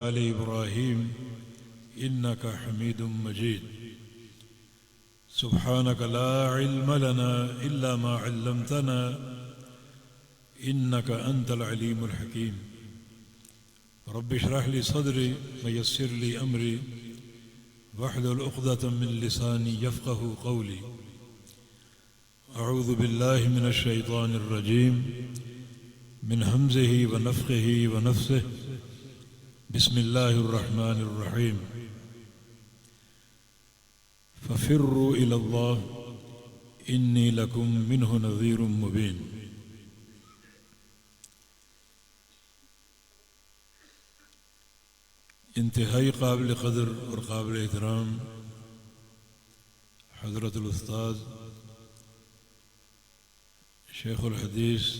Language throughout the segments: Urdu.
آل إبراهيم إنك حميد مجيد. سبحانك لا علم لنا إلا ما علمتنا إنك أنت العليم الحكيم. رب اشرح لي صدري ويسر لي أمري واحلل عقدة من لساني يفقه قولي. أعوذ بالله من الشيطان الرجيم من همزه ونفخه ونفثه. بسم الله الرحمن الرحيم. ففروا إلى الله إني لكم منه نذير مبين. انتہائی قابل قدر اور قابل احترام حضرت الاستاذ شیخ الحدیث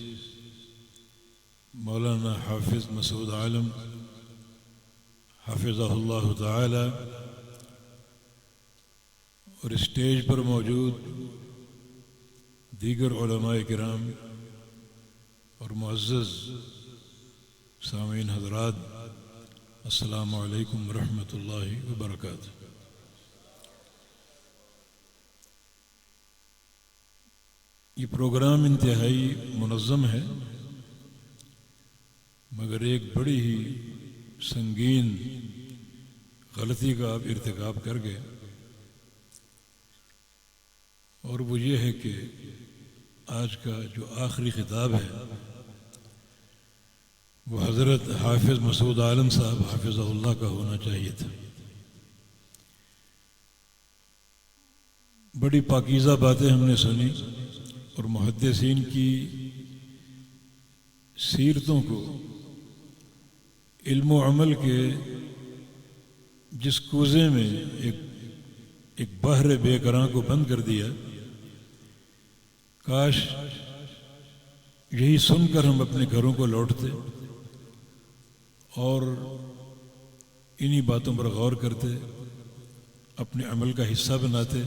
مولانا حافظ مسعود عالم حافظہ اللہ تعالی اور اسٹیج پر موجود دیگر علماء کرام اور معزز سامعین حضرات، السلام علیکم ورحمۃ اللہ وبرکاتہ۔ یہ پروگرام انتہائی منظم ہے، مگر ایک بڑی ہی سنگین غلطی کا آپ ارتکاب کر گئے، اور وہ یہ ہے کہ آج کا جو آخری خطاب ہے وہ حضرت حافظ مسعود عالم صاحب حافظہ اللہ کا ہونا چاہیے تھا۔ بڑی پاکیزہ باتیں ہم نے سنی اور محدثین کی سیرتوں کو علم و عمل کے جس کوزے میں ایک بحر بے کراں کو بند کر دیا، کاش یہی سن کر ہم اپنے گھروں کو لوٹتے اور انہی باتوں پر غور کرتے، اپنے عمل کا حصہ بناتے،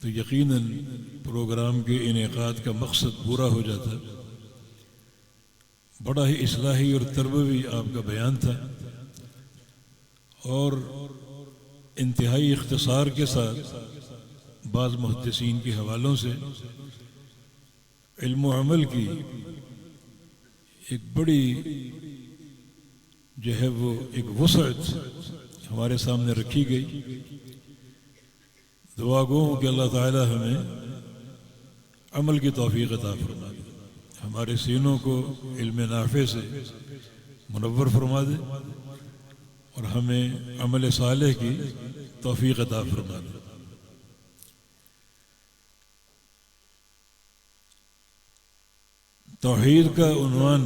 تو یقیناً پروگرام کے انعقاد کا مقصد پورا ہو جاتا۔ بڑا ہی اصلاحی اور تربوی آپ کا بیان تھا، اور انتہائی اختصار کے ساتھ بعض محدثین کے حوالوں سے علم و عمل کی ایک بڑی جو ہے وہ ایک وسعت ہمارے سامنے رکھی گئی۔ دعا گو کہ اللہ تعالی ہمیں عمل کی توفیق عطا فرما دے، ہمارے سینوں کو علم نافع سے منور فرما دے، اور ہمیں عمل صالح کی توفیق عطا فرما دے۔ توحید کا عنوان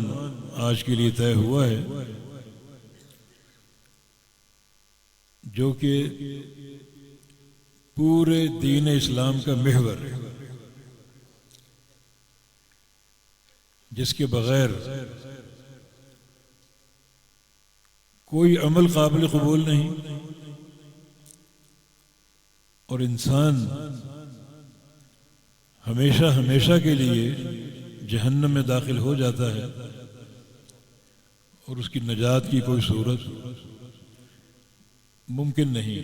آج کے لیے طے ہوا ہے، جو کہ پورے دین اسلام کا محور ہے، جس کے بغیر کوئی عمل قابل قبول نہیں، اور انسان ہمیشہ ہمیشہ کے لیے جہنم میں داخل ہو جاتا ہے، اور اس کی نجات کی کوئی صورت ممکن نہیں۔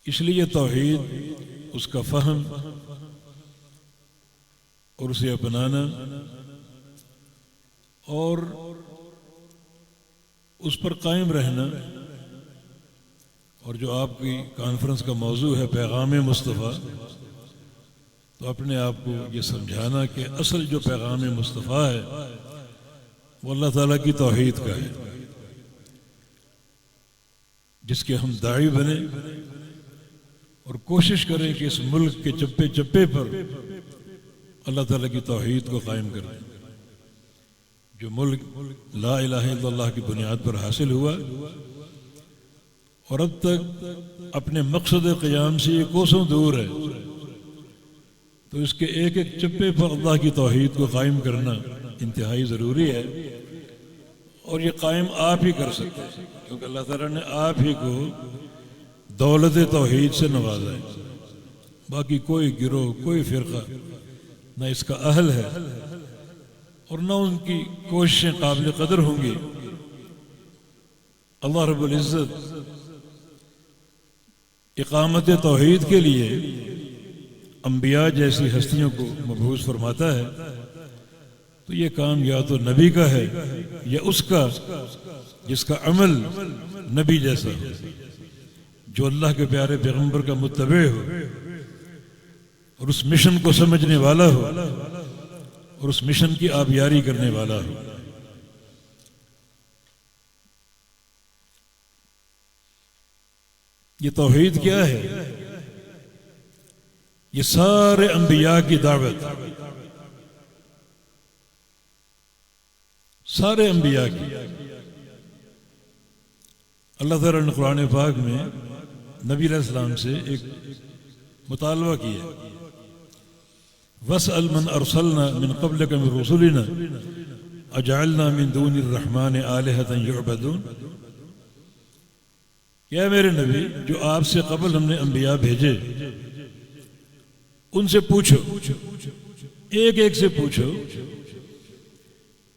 اس لیے توحید، اس کا فہم اور اسے اپنانا، اور اس پر قائم رہنا، اور جو آپ کی کانفرنس کا موضوع ہے پیغام مصطفیٰ، تو اپنے آپ کو یہ سمجھانا کہ اصل جو پیغام مصطفیٰ ہے وہ اللہ تعالیٰ کی توحید کا ہے، جس کے ہم داعی بنیں اور کوشش کریں کہ اس ملک کے چپے چپے پر اللہ تعالیٰ کی توحید کو قائم کریں۔ جو ملک لا الہ الا اللہ کی بنیاد پر حاصل ہوا اور اب تک اپنے مقصد قیام سے یہ کوسوں دور ہے، تو اس کے ایک ایک چپے پر اللہ کی توحید کو قائم کرنا انتہائی ضروری ہے، اور یہ قائم آپ ہی کر سکتے ہیں، کیونکہ اللہ تعالیٰ نے آپ ہی کو دولت توحید سے نوازا ہے۔ باقی کوئی گروہ، کوئی فرقہ نہ اس کا اہل ہے اور نہ ان کی کوششیں قابل قدر ہوں گی، اللہ رب العزت اقامت توحید کے لیے انبیاء جیسی ہستیوں کو مبعوث فرماتا ہے، تو یہ کام یا تو نبی کا ہے یا اس کا جس کا عمل نبی جیسا ہو، جو اللہ کے پیارے پیغمبر کا متبع ہو اور اس مشن کو سمجھنے والا ہو اور اس مشن کی آبیاری کرنے والا ہو۔ یہ توحید کیا ہے؟ یہ سارے انبیاء کی دعوت، سارے انبیاء کی۔ اللہ تعالیٰ نے قرآن پاک میں نبی علیہ السلام سے ایک مطالبہ کیا، وَاسْأَلْ مَنْ أَرْسَلْنَا مِنْ قَبْلِكَ مِنْ رُسُلِنَا أَجَعَلْنَا مِنْ دُونِ الرَّحْمَنِ آلِهَةً يُعْبَدُونَ۔ کیا میرے نبی جو آپ سے قبل ہم نے انبیاء بھیجے، ان سے پوچھو، ایک ایک سے پوچھو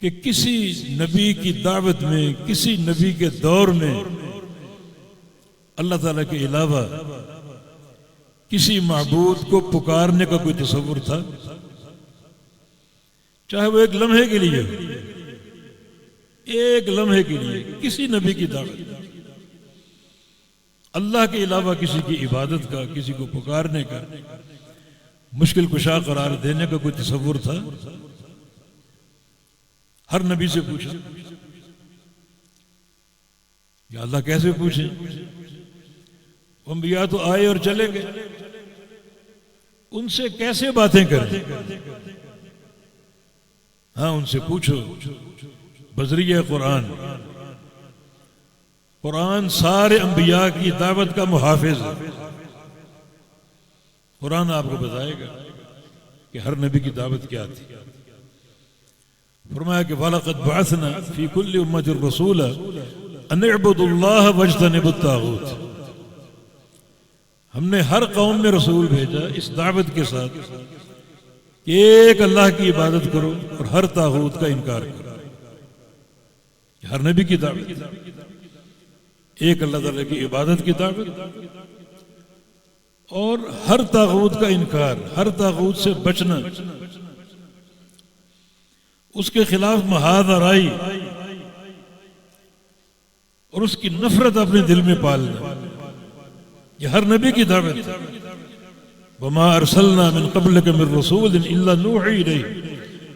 کہ کسی نبی کی دعوت میں، کسی نبی کے دور میں اللہ تعالیٰ کے علاوہ کسی معبود کو پکارنے کا کوئی تصور تھا؟ چاہے وہ ایک لمحے کے لیے ہو، ایک لمحے کے لیے کسی نبی کی دعوت، اللہ کے علاوہ کسی کی عبادت کا، کسی کو پکارنے کا، مشکل کشا قرار دینے کا کوئی تصور تھا؟ ہر نبی سے پوچھا۔ یا اللہ کیسے پوچھیں؟ انبیاء تو آئے اور چلے گئے، ان سے کیسے باتیں کریں؟ ہاں ان سے پوچھو بذریعہ قرآن۔ قرآن سارے انبیاء کی دعوت کا محافظ ہے۔ قرآن آپ کو بتائے گا کہ ہر نبی کی دعوت کیا تھی۔ فرمایا کہ وَلَقَدْ بَعَثْنَا فِي كُلِّ أُمَّةٍ رَسُولًا أَنِ اعْبُدُوا اللَّهَ وَاجْتَنِبُوا الطَّاغُوتَ۔ ہم نے ہر قوم میں رسول بھیجا اس دعوت کے ساتھ کہ ایک اللہ کی عبادت کرو اور ہر طاغوت کا انکار کرو۔ ہر نبی کی دعوت، ایک اللہ تعالیٰ کی عبادت کی دعوت اور ہر طاغوت کا انکار، ہر طاغوت سے بچنا، اس کے خلاف محاذ آرائی اور اس کی نفرت اپنے دل میں پالنا، یہ ہر نبی کی دعوت۔ وَمَا أَرْسَلْنَا مِن قَبْلِكَ مِن رَّسُولٍ إِلَّا نُوحِي إِلَيْهِ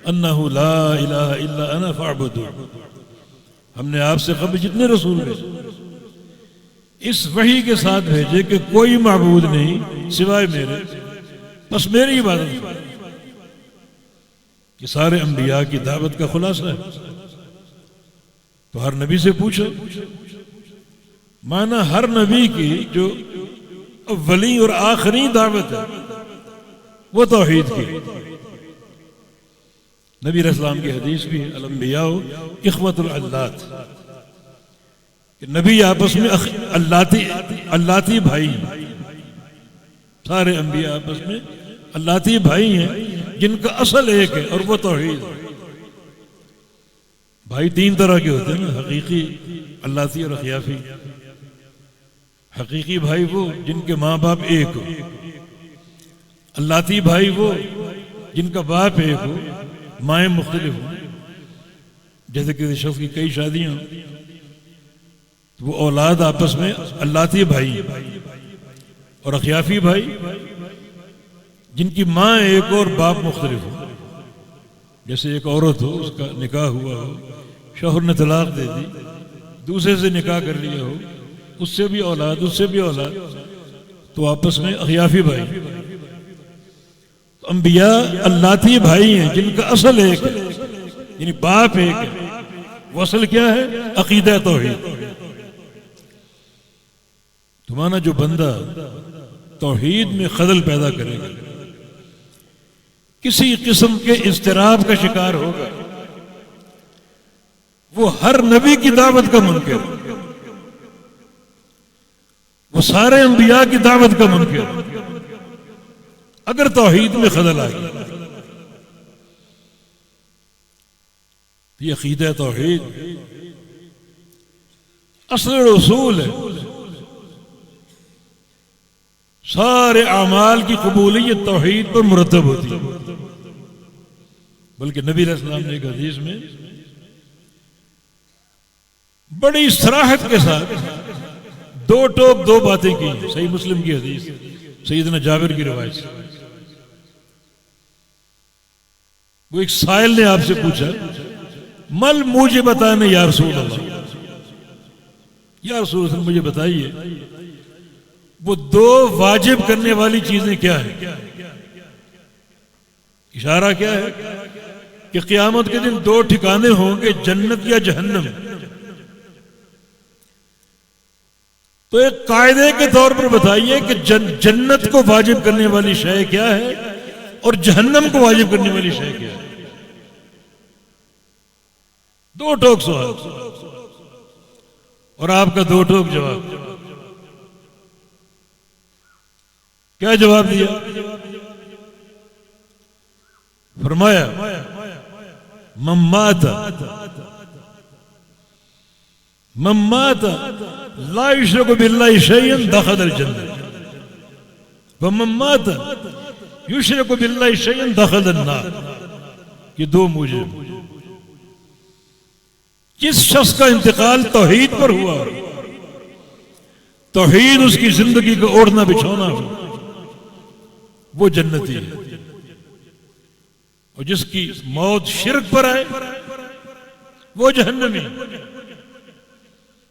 أَنَّهُ لَا إِلَهَ إِلَّا أَنَا فَاعْبُدُونِ۔ ہم نے آپ سے قبل جتنے رسول بھیجے اس وحی کے ساتھ بھیجے کہ کوئی معبود نہیں سوائے میرے، بس میری عبادت کرو۔ یہ سارے انبیاء کی دعوت کا خلاصہ ہے۔ تو ہر نبی سے پوچھو، مانا ہر نبی کی جو اولی اور آخری دعوت ہے وہ توحید کی۔ نبی علیہ السلام کی حدیث بھی ہے، الانبیاء اخوۃ العلات، کہ نبی آپس میں اللاتی بھائی ہیں۔ سارے انبیاء آپس میں اللاتی بھائی ہیں جن کا اصل ایک ہے اور وہ توحید ہے۔ بھائی تین طرح کے ہوتے ہیں نا، حقیقی، اللاتی اور اخیافی۔ حقیقی بھائی وہ جن کے ماں باپ ایک ہو، اللاتی بھائی وہ جن کا باپ ایک ہو، مائیں مختلف ہوں۔ جیسے کسی شخص کی کئی شادیاں ہوں تو وہ اولاد آپس میں اللاتی بھائی ہیں، اور اخیافی بھائی جن کی ماں ایک اور باپ مختلف ہو۔ جیسے ایک عورت ہو، اس کا نکاح ہوا ہو، شوہر نے طلاق دے دی، دوسرے سے نکاح کر لیا ہو، اس سے بھی اولاد، اس سے بھی اولاد، تو آپس میں اخیافی بھائی۔ تو انبیاء اللاتی بھائی ہیں جن کا اصل ایک ہے، یعنی باپ ایک ہے۔ وہ اصل کیا ہے؟ عقیدہ توحید۔ تمہارا جو بندہ توحید میں خلل پیدا کرے گا، کسی قسم کے اضطراب کا شکار ہوگا، وہ ہر نبی کی دعوت کا منکر، وہ سارے انبیاء کی دعوت کا منکر، اگر توحید میں خلل آئے۔ یہ عقیدہ توحید اصل اصول ہے. سارے اعمال کی قبولیت توحید پر مرتب ہوتی ہے. بلکہ نبی علیہ السلام نے ایک حدیث میں بڑی صراحت کے ساتھ دو ٹوک دو باتیں کی. صحیح مسلم کی حدیث، سیدنا جابر کی روایت سے. وہ ایک سائل نے آپ سے پوچھا مل مجھے بتانے یا رسول اللہ، یا رسول اللہ مجھے بتائیے وہ دو واجب کرنے والی چیزیں کیا ہیں. اشارہ کیا ہے کہ قیامت کے دن دو ٹھکانے ہوں گے، جنت یا جہنم. تو ایک قاعدے کے طور پر بتائیے کہ جنت کو واجب کرنے والی شے کیا ہے اور جہنم کو واجب کرنے والی شے کیا ہے. دو ٹوک سوال اور آپ کا دو ٹوک جواب. کیا جواب دیا؟ فرمایا من مات لا یشرک باللہ شیئا دخل الجنہ ومن مات یشرک باللہ شیئا دخل النار. یہ دو موجب. جس شخص کا انتقال توحید پر ہوا، توحید اس کی زندگی کا اوڑھنا بچھونا ہو، وہ جنتی ہے. اور جس کی موت شرک پر آئے وہ جہنمی.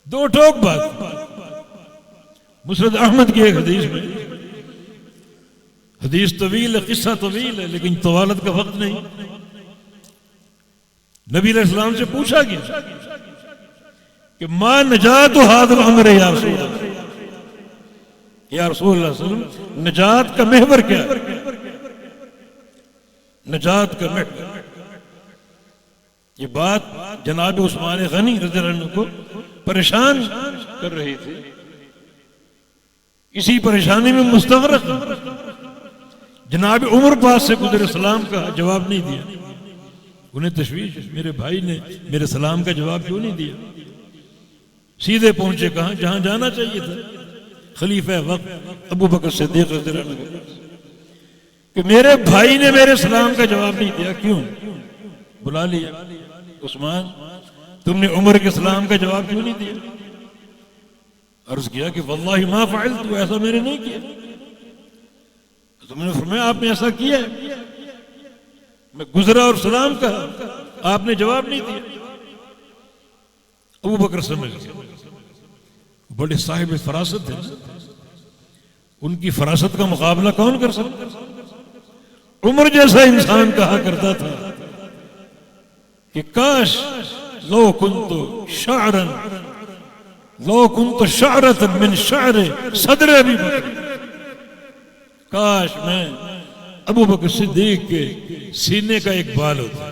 دو ٹوک بات. مسند احمد کی ایک حدیث میں، حدیث طویل ہے، قصہ طویل ہے، لیکن طوالت کا وقت نہیں. نبی علیہ السلام سے پوچھا گیا کہ ما نجات هذا الامر یا رسول اللہ، یا رسول اللہ صلی اللہ علیہ وسلم نجات کا محور کیا ہے؟ نجات کا محور. یہ بات جناب عثمان غنی رضی اللہ عنہ کو پریشان کر رہی تھی. اسی پریشانی میں مستغرق جناب عمر پاس سے گزرے، سلام کا جواب نہیں دیا. انہیں تشویش، میرے بھائی نے میرے سلام کا جواب کیوں نہیں دیا؟ سیدھے پہنچے کہاں جہاں جانا چاہیے تھا، خلیفہ وقت ابو بکر صدیق رضی اللہ عنہ، کہ میرے بھائی نے میرے سلام کا جواب نہیں دیا. کیوں؟ بلا لیا. عثمان تم نے عمر کے سلام کا جواب کیوں نہیں دیا؟ عرض کیا کہ واللہ ما فعلت، ایسا میں نے نہیں کیا. تم نے فرمایا آپ نے ایسا کیا ہے. میں گزرا اور سلام کہا، آپ نے جواب نہیں دیا. ابو بکر سمجھ گئے، بڑے صاحب فراست ہیں، ان کی فراست کا مقابلہ کون کر سکتا؟ عمر جیسا انسان کہا کرتا تھا کہ کاش لو کنت شعرا لو کنت شعرة من شعر صدر ابی بکر، کاش میں ابو بکر صدیق کے سینے کا ایک بال ہوتا.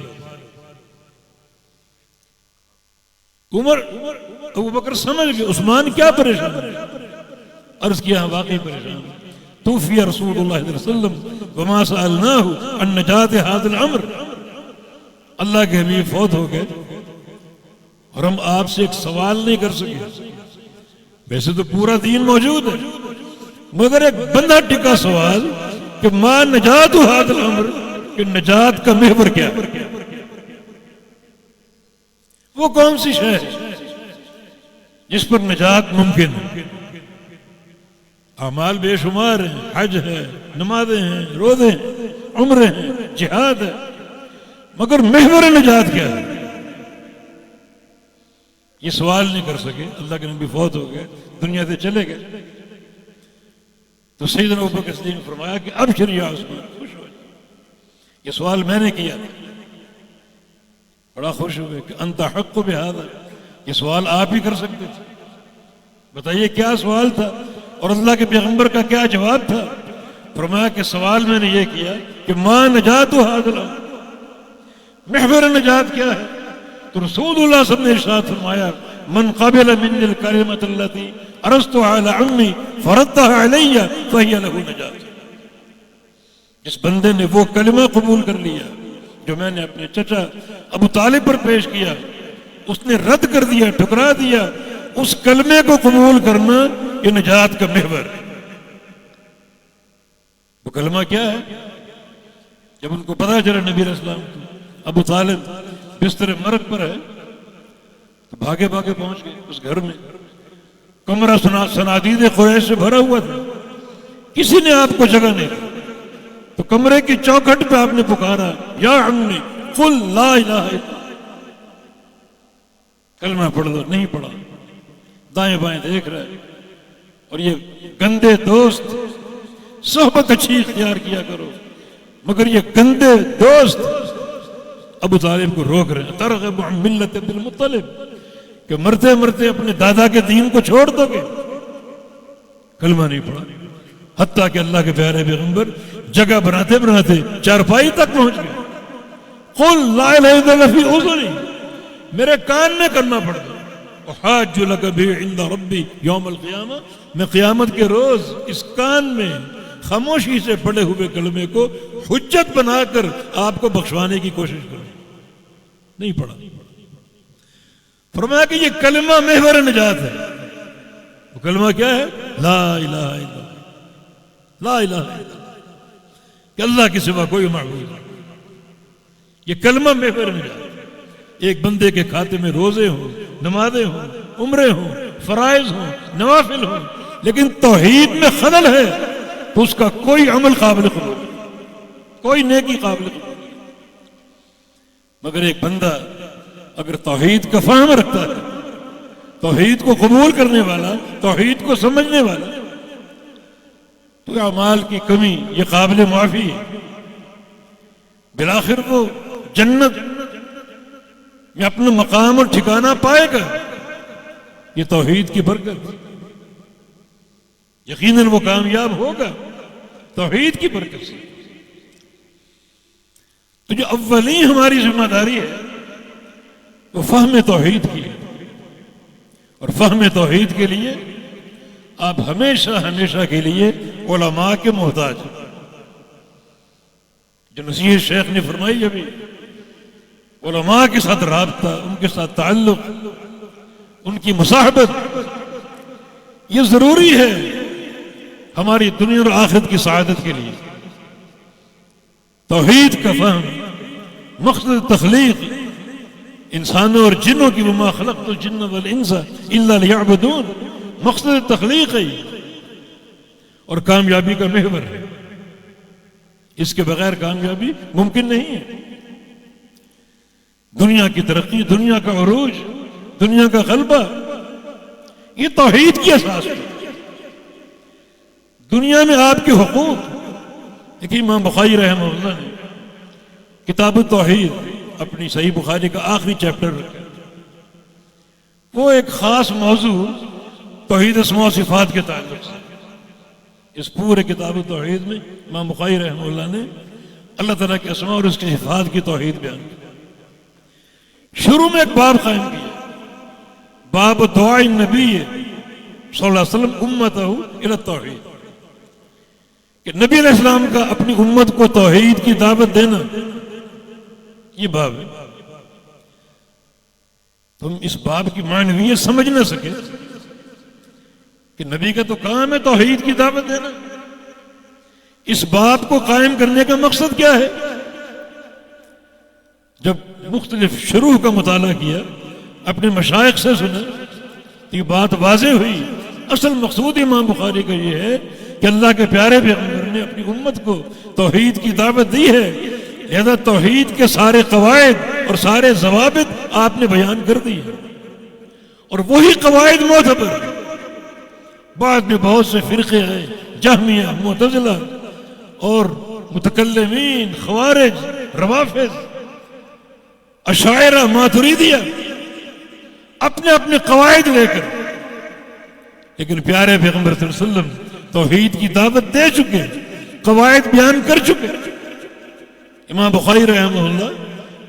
عمر ابو بکر سمجھ گئے عثمان کیا پریشان ہے. عرض کیا واقعی پریشان. توفی رسول اللہ صلی اللہ علیہ وسلم وما سألناه عن نجات هذا الامر، اللہ کے حبیب فوت ہو گئے اور ہم آپ سے ایک سوال نہیں کر سکے. ویسے تو پورا دین موجود ہے، مگر ایک بندہ ٹکا سوال کہ ما نجات هذا الامر، کہ نجات کا محور کیا ہے، وہ کون سی شے ہے جس پر نجات ممکن ہے. اعمال بے شمار ہیں، حج ہے، نمازیں ہیں، روزے ہیں، عمرے ہیں، جہاد ہے، مگر محور نجات کیا ہے؟ یہ سوال نہیں کر سکے. اللہ کے نبی فوت ہو گئے، دنیا سے چلے گئے. تو سیدنا ابو بکر صدیق نے فرمایا کہ ابشر یا عثمان، خوش ہو جائے. یہ سوال میں نے کیا، بڑا خوش ہوئے کہ انت حق بہذا، یہ سوال آپ ہی کر سکتے تھے. بتائیے کیا سوال تھا اور اللہ کے پیغمبر کا کیا جواب تھا؟ فرمایا کہ سوال میں نے یہ کیا کہ ما نجات هذا الامر، محور نجات کیا ہے؟ تو رسول اللہ صلی اللہ علیہ وسلم نے ارشاد فرمایا من قبل منی الکلمۃ التي عرضت على عمی فردها علی فہی له نجات. جس بندے نے وہ کلمہ قبول کر لیا جو میں نے اپنے چچا ابو طالب پر پیش کیا اس نے رد کر دیا، ٹھکرا دیا، اس کلمے کو قبول کرنا یہ نجات کا محور ہے۔ وہ کلمہ کیا ہے؟ جب ان کو پتا چلا نبی علیہ السلام کو ابو طالب بستر مرگ پر ہے تو بھاگے بھاگے پہنچ گئے اس گھر میں۔ کمرہ صنادید قریش سے بھرا ہوا تھا، کسی نے آپ کو جگہ نہیں دی، تو کمرے کی چوکھٹ پہ آپ نے پکارا، یا عمی قل لا الہ الا اللہ، کلمہ پڑھ دو۔ نہیں پڑھا، دائیں بائیں دیکھ رہا ہے۔ اور یہ گندے دوست، صحبت اچھی اختیار کیا کرو، مگر یہ گندے دوست ابو طالب کو روک رہے ہیں، ترغب عن ملت عبد المطلب، کہ مرتے مرتے اپنے دادا کے دین کو چھوڑ دو گے۔ کلمہ نہیں پڑھا، حتیٰ کہ اللہ کے پیارے پیغمبر جگہ بناتے بناتے چارپائی تک پہنچ گئے۔ قل لا الہ الا اللہ فی اذنی، میرے کان میں کرنا پڑ گا، احاج لک بہ عند ربی یوم القیامہ، میں قیامت کے روز اس کان میں خاموشی سے پڑے ہوئے کلمے کو حجت بنا کر آپ کو بخشوانے کی کوشش کروں۔ نہیں پڑھا۔ فرمایا کہ یہ کلمہ محور نجات ہے۔ وہ کلمہ کیا ہے؟ لا الہ الا اللہ، لا الہ الا اللہ، کہ اللہ کے سوا کوئی معبود نہیں۔ یہ کلمہ محور نجات۔ ایک بندے کے کھاتے میں روزے ہوں، نمازیں ہوں، عمرے ہوں، فرائض ہوں، نوافل ہوں، لیکن توحید میں خلل ہے تو اس کا کوئی عمل قابل قبول نہیں، کوئی نیکی قابل قبول نہیں۔ مگر ایک بندہ اگر توحید کا فہم رکھتا ہے، توحید کو قبول کرنے والا، توحید کو سمجھنے والا، تو اعمال کی کمی یہ قابل معافی ہے۔ بالآخر وہ جنت میں اپنا مقام اور ٹھکانہ پائے گا، یہ توحید کی برکت، یقیناً وہ کامیاب ہوگا توحید کی برکت سے۔ تو جو اولین ہماری ذمہ داری ہے وہ فہم توحید کی ہے، اور فہم توحید کے لیے آپ ہمیشہ ہمیشہ کے لیے علماء کے محتاج ہیں۔ جو نصیحت شیخ نے فرمائی ابھی، علماء کے ساتھ رابطہ، ان کے ساتھ تعلق، ان کی مصاحبت، یہ ضروری ہے ہماری دنیا اور آخرت کی سعادت کے لیے۔ توحید کا فہم، مقصد تخلیق انسانوں اور جنوں کی، وما خلقت الجن والانس الا لیعبدون، مقصد تخلیق ہے اور کامیابی کا محور ہے۔ اس کے بغیر کامیابی ممکن نہیں ہے۔ دنیا کی ترقی، دنیا کا عروج، دنیا کا غلبہ، یہ توحید کی اساس ہے۔ دنیا میں آپ کے حقوق، ایک امام بخاری رحمہ اللہ نے کتاب التوحید اپنی صحیح بخاری کا آخری چیپٹر رکھا، وہ ایک خاص موضوع توحید اسماء و صفات کے تعلق سے۔ اس پورے کتاب التوحید میں امام بخاری رحمہ اللہ نے اللہ تعالیٰ کے اسماء اور اس کی صفات کی توحید بیان کی۔ شروع میں ایک باب قائم کیا، باب دعاء النبی صلی اللہ علیہ وسلم امتہ الی التوحید، کہ نبی علیہ السلام کا اپنی امت کو توحید کی دعوت دینا، یہ باب ہے۔ تم اس باب کی معنویت سمجھ نہ سکے کہ نبی کا تو کام ہے توحید کی دعوت دینا، اس باب کو قائم کرنے کا مقصد کیا ہے؟ جب مختلف شروح کا مطالعہ کیا، اپنے مشائخ سے سنا، یہ بات واضح ہوئی، اصل مقصود امام بخاری کا یہ ہے کہ اللہ کے پیارے پیغمبر نے اپنی امت کو توحید کی دعوت دی ہے، لہذا توحید کے سارے قواعد اور سارے ضوابط آپ نے بیان کر دی ہیں، اور وہی قواعد معتبر ہیں۔ بعد میں بہت سے فرقے آئے، جہمیہ، معتزلہ اور متکلمین، خوارج، روافض، اشاعرہ، ماتریدیہ، اپنے اپنے قواعد لے کر، لیکن پیارے پیغمبر صلی اللہ علیہ وسلم توحید کی دعوت دے چکے، قواعد بیان کر چکے۔ امام بخاری رحمہ اللہ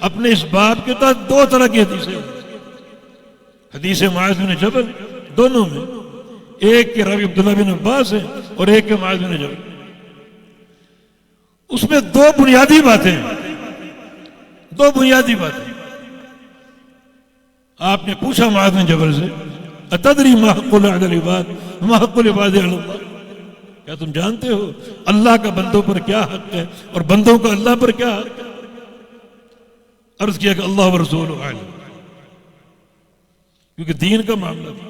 اپنے اس باب کے تحت دو طرح کی حدیثیں، حدیث معاذ بن جبل، دونوں میں ایک کے راوی عبداللہ بن عباس ہیں اور ایک کے معاذ بن جبل، اس میں دو بنیادی باتیں ہیں۔ دو بنیادی باتیں. آپ نے پوچھا معاذ بن جبل سے اتدری ما حق اللہ علی العباد ما حق العباد علی اللہ، کیا تم جانتے ہو اللہ کا بندوں پر کیا حق ہے اور بندوں کا اللہ پر کیا حق ہے؟ عرض کیا کہ اللہ و رسول عالم، کیونکہ دین کا معاملہ تھا.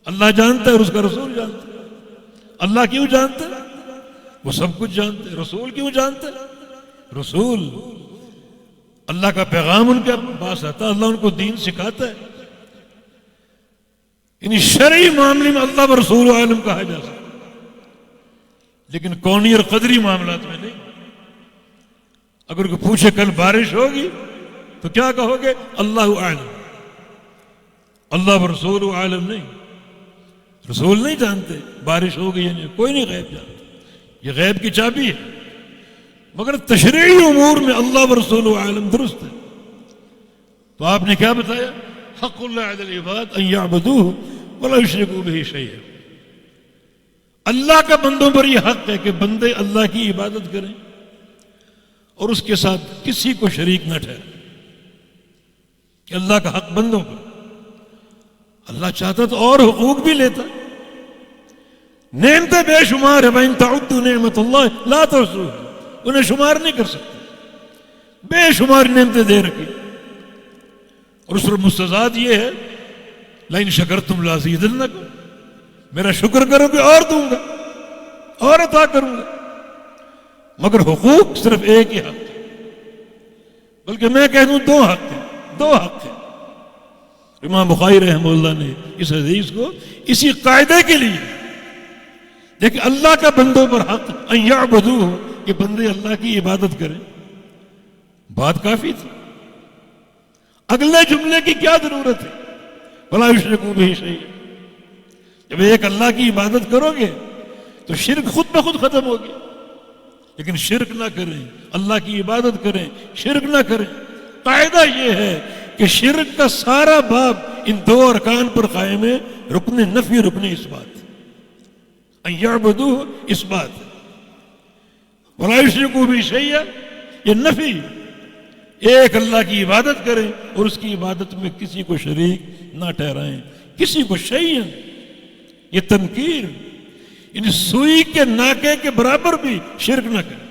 اللہ جانتا ہے اور اس کا رسول جانتا ہے. اللہ کیوں جانتا ہے؟ وہ سب کچھ جانتے ہیں. رسول کیوں جانتا ہے؟ رسول اللہ کا پیغام ان کے پاس آتا ہے، اللہ ان کو دین سکھاتا ہے. یعنی شرعی معاملے میں اللہ و رسول عالم کہا جا سکتا، لیکن کونی اور قدری معاملات میں نہیں. اگر کوئی پوچھے کل بارش ہوگی تو کیا کہو گے؟ اللہ عالم. اللہ و رسول عالم نہیں. رسول نہیں جانتے بارش ہوگی یا نہیں، کوئی نہیں غیب جانتا. یہ غیب کی چابی ہے. مگر تشریعی امور میں اللہ و رسول عالم درست ہے. تو آپ نے کیا بتایا؟ حق اللہ علی العباد ان یعبدوہ ولا یشرکوا بہ شیئا. اللہ کا بندوں پر یہ حق ہے کہ بندے اللہ کی عبادت کریں اور اس کے ساتھ کسی کو شریک نہ ٹھہرائیں. کہ اللہ کا حق بندوں پر، اللہ چاہتا تو اور حقوق بھی لیتا. نعمتیں بے شمار ہے، وَإِن تَعُدُّوا نِعْمَتَ اللَّهِ لَا تُحْصُوهَا، انہیں شمار نہیں کر سکتے. بے شمار نعمتیں دے رکھی. اور اس پر مستضاد یہ ہے لَئِن شَكَرْتُمْ لَأَزِيدَنَّكُمْ، میرا شکر کرو کہ اور دوں گا اور عطا کروں گا. مگر حقوق صرف ایک ہی حق ہے، بلکہ میں کہہ دوں دو حق ہیں. دو حق ہیں. امام بخاری رحمہ اللہ نے اس حدیث کو اسی قاعدے کے لیے دیکھ اللہ کا بندوں پر حق ان یعبدوہ، کہ بندے اللہ کی عبادت کریں. بات کافی تھی. اگلے جملے کی کیا ضرورت ہے؟ ولا یشرکوا بہ شیئا. جب ایک اللہ کی عبادت کرو گے تو شرک خود بخود ختم ہوگی. لیکن شرک نہ کریں، اللہ کی عبادت کریں، شرک نہ کریں. قاعدہ یہ ہے کہ شرک کا سارا باب ان دو ارکان پر قائم ہے، رکن نفی، رکن اثبات. ان یعبدوہ اثبات، ولا یشرکوا بہ شیئا یہ نفی. ایک اللہ کی عبادت کریں اور اس کی عبادت میں کسی کو شریک نہ ٹھہرائیں، کسی کو شیئا یہ تنکیر، یعنی سوئی کے ناکے کے برابر بھی شرک نہ کریں.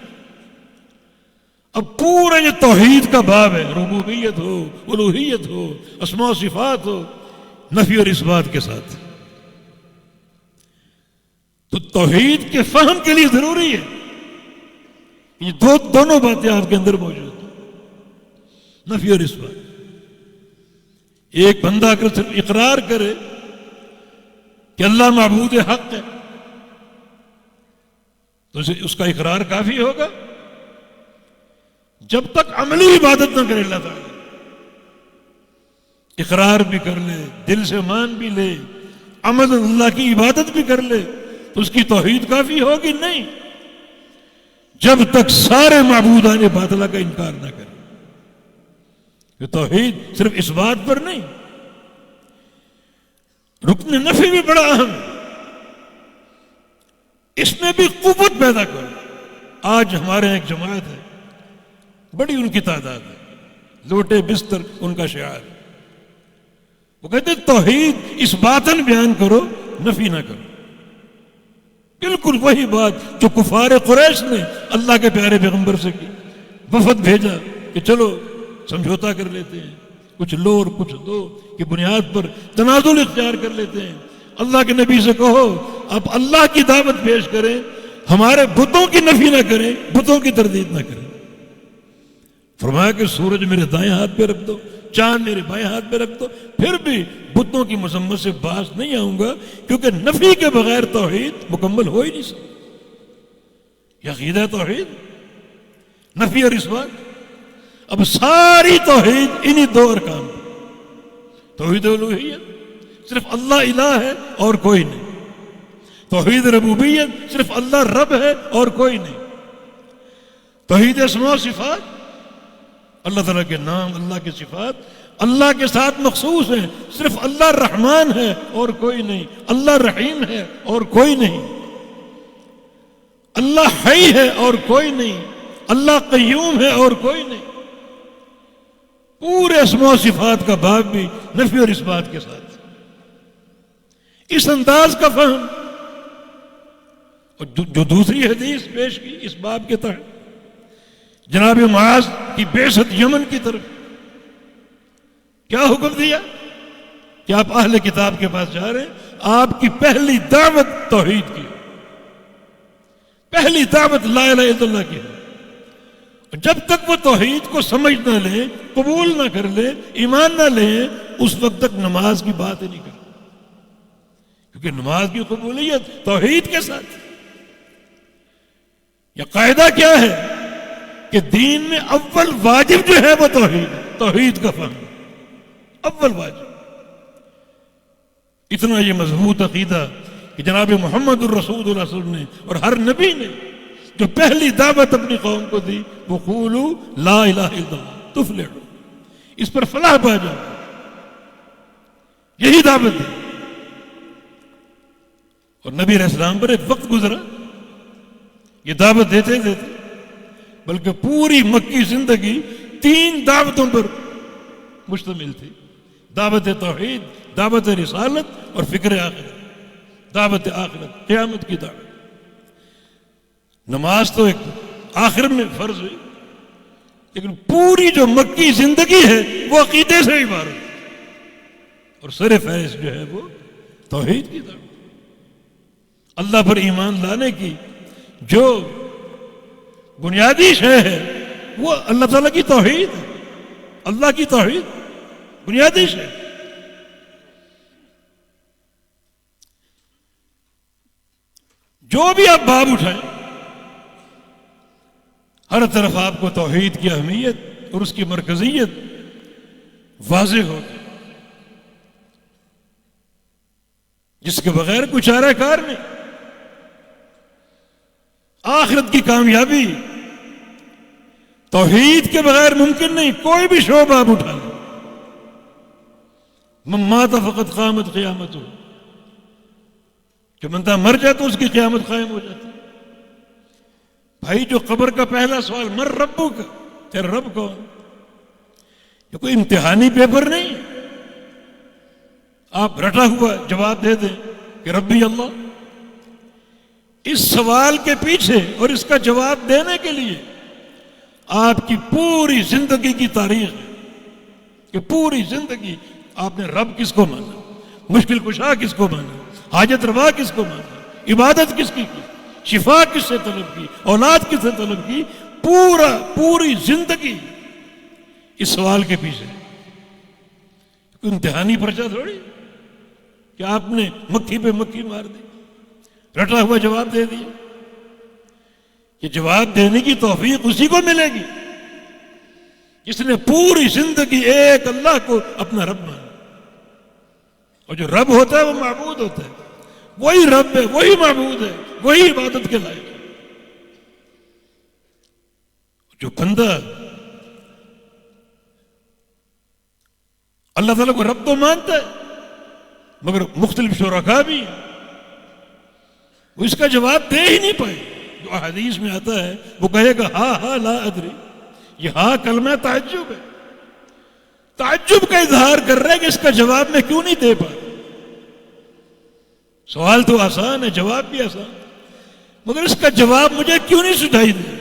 اب پورا یہ توحید کا باب ہے، ربوبیت ہو، الوہیت ہو، اسماء و صفات ہو، نفی اور اثبات کے ساتھ. تو توحید کے فہم کے لیے ضروری ہے یہ دونوں باتیں آپ کے اندر موجود ہیں، نفی اور اثبات. ایک بندہ اگر صرف اقرار کرے کہ اللہ معبود حق ہے تو اس کا اقرار کافی ہوگا. جب تک عملی عبادت نہ کرے اللہ تعالیٰ، اقرار بھی کر لے، دل سے مان بھی لے، عمل اللہ کی عبادت بھی کر لے، تو اس کی توحید کافی ہوگی نہیں، جب تک سارے معبودان باطلہ کا انکار نہ کرے. کہ توحید صرف اس بات پر نہیں، رکن نفی بھی بڑا اہم ہے، اس میں بھی قوت پیدا کرو. آج ہمارے ایک جماعت ہے، بڑی ان کی تعداد ہے، لوٹے بستر ان کا شعار ہے. وہ کہتے ہیں توحید اس باطن بیان کرو، نفی نہ کرو. بالکل وہی بات جو کفار قریش نے اللہ کے پیارے پیغمبر سے کی. وفد بھیجا کہ چلو سمجھوتا کر لیتے ہیں، کچھ لو اور کچھ دو کی بنیاد پر تنازل اختیار کر لیتے ہیں. اللہ کے نبی سے کہو آپ اللہ کی دعوت پیش کریں، ہمارے بتوں کی نفی نہ کریں، بتوں کی تردید نہ کریں. فرمایا کہ سورج میرے دائیں ہاتھ پہ رکھ دو، چاند میرے بائیں ہاتھ پہ رکھ دو، پھر بھی بتوں کی مذمت سے باز نہیں آؤں گا، کیونکہ نفی کے بغیر توحید مکمل ہو ہی نہیں سکتی. یہ عقیدہ توحید، نفی اور اثبات. اب ساری توحید انہی دو ارکان، توحید الوہیت صرف اللہ الہ ہے اور کوئی نہیں، توحید ربوبیت صرف اللہ رب ہے اور کوئی نہیں، توحید اسماء و صفات اللہ تعالیٰ کے نام، اللہ کے صفات اللہ کے ساتھ مخصوص ہیں، صرف اللہ رحمان ہے اور کوئی نہیں، اللہ رحیم ہے اور کوئی نہیں، اللہ حی ہے اور کوئی نہیں، اللہ قیوم ہے اور کوئی نہیں. پورے اسماء و صفات کا باب بھی نفی اور اثبات کے ساتھ، اس انداز کا فہم. اور جو دوسری حدیث پیش کی اس باب کے تحت، جناب معاذ کی بعثت یمن کی طرف، کیا حکم دیا کہ آپ اہل کتاب کے پاس جا رہے ہیں، آپ کی پہلی دعوت توحید کی، پہلی دعوت لا الہ الا اللہ کی ہے. جب تک وہ توحید کو سمجھ نہ لیں، قبول نہ کر لیں، ایمان نہ لیں، اس وقت تک نماز کی بات ہی نہیں کرتے، کیونکہ نماز کی قبولیت توحید کے ساتھ. یہ قاعدہ کیا ہے کہ دین میں اول واجب جو ہے وہ توحید ہے، توحید کا فہم اول واجب. اتنا یہ مضبوط عقیدہ کہ جناب محمد الرسول اللہ صلی اللہ علیہ وسلم نے اور ہر نبی نے جو پہلی دعوت اپنی قوم کو دی، وہ قولوا لا الہ الا اللہ تفلحوا، اس پر فلاح پا جاؤ، یہی دعوت دی. اور نبی علیہ السلام پر ایک وقت گزرا یہ دعوت دیتے دیتے، بلکہ پوری مکی زندگی 3 دعوتوں پر مشتمل تھی: دعوت توحید، دعوت رسالت اور فکر آخرت، دعوت آخرت، قیامت کی دعوت. نماز تو ایک آخر میں فرض ہوئی، لیکن پوری جو مکی زندگی ہے وہ عقیدے سے عبارت، اور سر فہرست جو ہے وہ توحید کی دعوت. اللہ پر ایمان لانے کی جو بنیادی شے ہے وہ اللہ تعالیٰ کی توحید ہے، اللہ کی توحید بنیادی شے. جو بھی آپ باب اٹھائیں، ہر طرف آپ کو توحید کی اہمیت اور اس کی مرکزیت واضح ہوگی، جس کے بغیر کوئی چارہ کار نہیں. آخرت کی کامیابی توحید کے بغیر ممکن نہیں. کوئی بھی شعبہ آپ اٹھا لیں، من مات فقط قامت قیامت ہو، جو بندہ مر جائے تو اس کی قیامت قائم ہو جاتی. بھائی جو قبر کا پہلا سوال، من ربک، تیرا رب کون؟ یہ کوئی امتحانی پیپر نہیں آپ رٹا ہوا جواب دے دیں کہ ربی اللہ. اس سوال کے پیچھے اور اس کا جواب دینے کے لیے آپ کی پوری زندگی کی تاریخ ہے کہ پوری زندگی آپ نے رب کس کو مانا، مشکل کشا کس کو مانا، حاجت روا کس کو مانا، عبادت کس کی، شفا کس سے طلب کی، اولاد کس سے طلب کی. پوری زندگی اس سوال کے پیچھے. کوئی امتحانی پرچہ تھوڑی کہ آپ نے مکھی پہ مکھی مار دی، رٹا ہوا جواب دے دیا. یہ جواب دینے کی توفیق اسی کو ملے گی جس نے پوری زندگی ایک اللہ کو اپنا رب مانا. اور جو رب ہوتا ہے وہ معبود ہوتا ہے، وہی رب ہے، وہی معبود ہے، وہی عبادت کے لائق ہے. جو بندہ اللہ تعالیٰ کو رب تو مانتا ہے مگر مختلف شرکاء بھی ہیں، وہ اس کا جواب دے ہی نہیں پائے. جو حدیث میں آتا ہے وہ کہے گا ہاں لا ادری. یہ ہاں کلمہ تعجب ہے، تعجب کا اظہار کر رہا ہے کہ اس کا جواب میں کیوں نہیں دے پا. سوال تو آسان ہے، جواب بھی آسان، مگر اس کا جواب مجھے کیوں نہیں سجائی دے.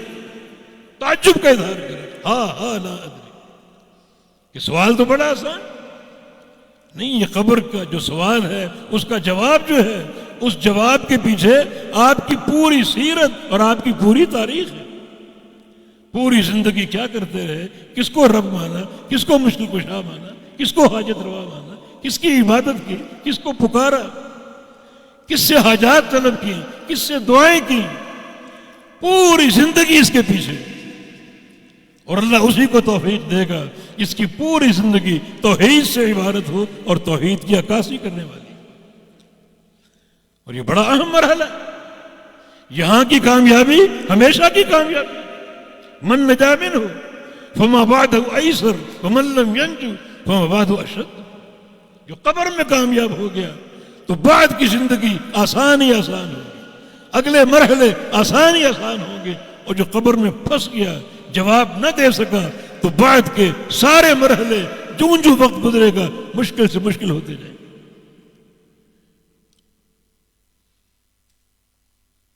تعجب کا اظہار کرے ہاں لا ادری. یہ سوال تو بڑا آسان نہیں. یہ قبر کا جو سوال ہے اس کا جواب جو ہے، اس جواب کے پیچھے آپ کی پوری سیرت اور آپ کی پوری تاریخ ہے. پوری زندگی کیا کرتے رہے، کس کو رب مانا، کس کو مشکل کشا مانا، کس کو حاجت روا مانا، کس کی عبادت کی، کس کو پکارا، کس سے حاجات طلب کی، کس سے دعائیں کی. پوری زندگی اس کے پیچھے. اور اللہ اسی کو توحید دے گا جس کی پوری زندگی توحید سے عبارت ہو اور توحید کی عکاسی کرنے والی. اور یہ بڑا اہم مرحلہ ہے. یہاں کی کامیابی ہمیشہ کی کامیابی. من نجا منہ فما بعدہ ایسر ومن لم ینجو فما بعدہ اشد. جو قبر میں کامیاب ہو گیا تو بعد کی زندگی آسان ہی آسان ہوگی، اگلے مرحلے آسان ہی آسان ہوں گے. اور جو قبر میں پھنس گیا، جواب نہ دے سکا، تو بعد کے سارے مرحلے جو وقت گزرے گا مشکل سے مشکل ہوتے جائیں.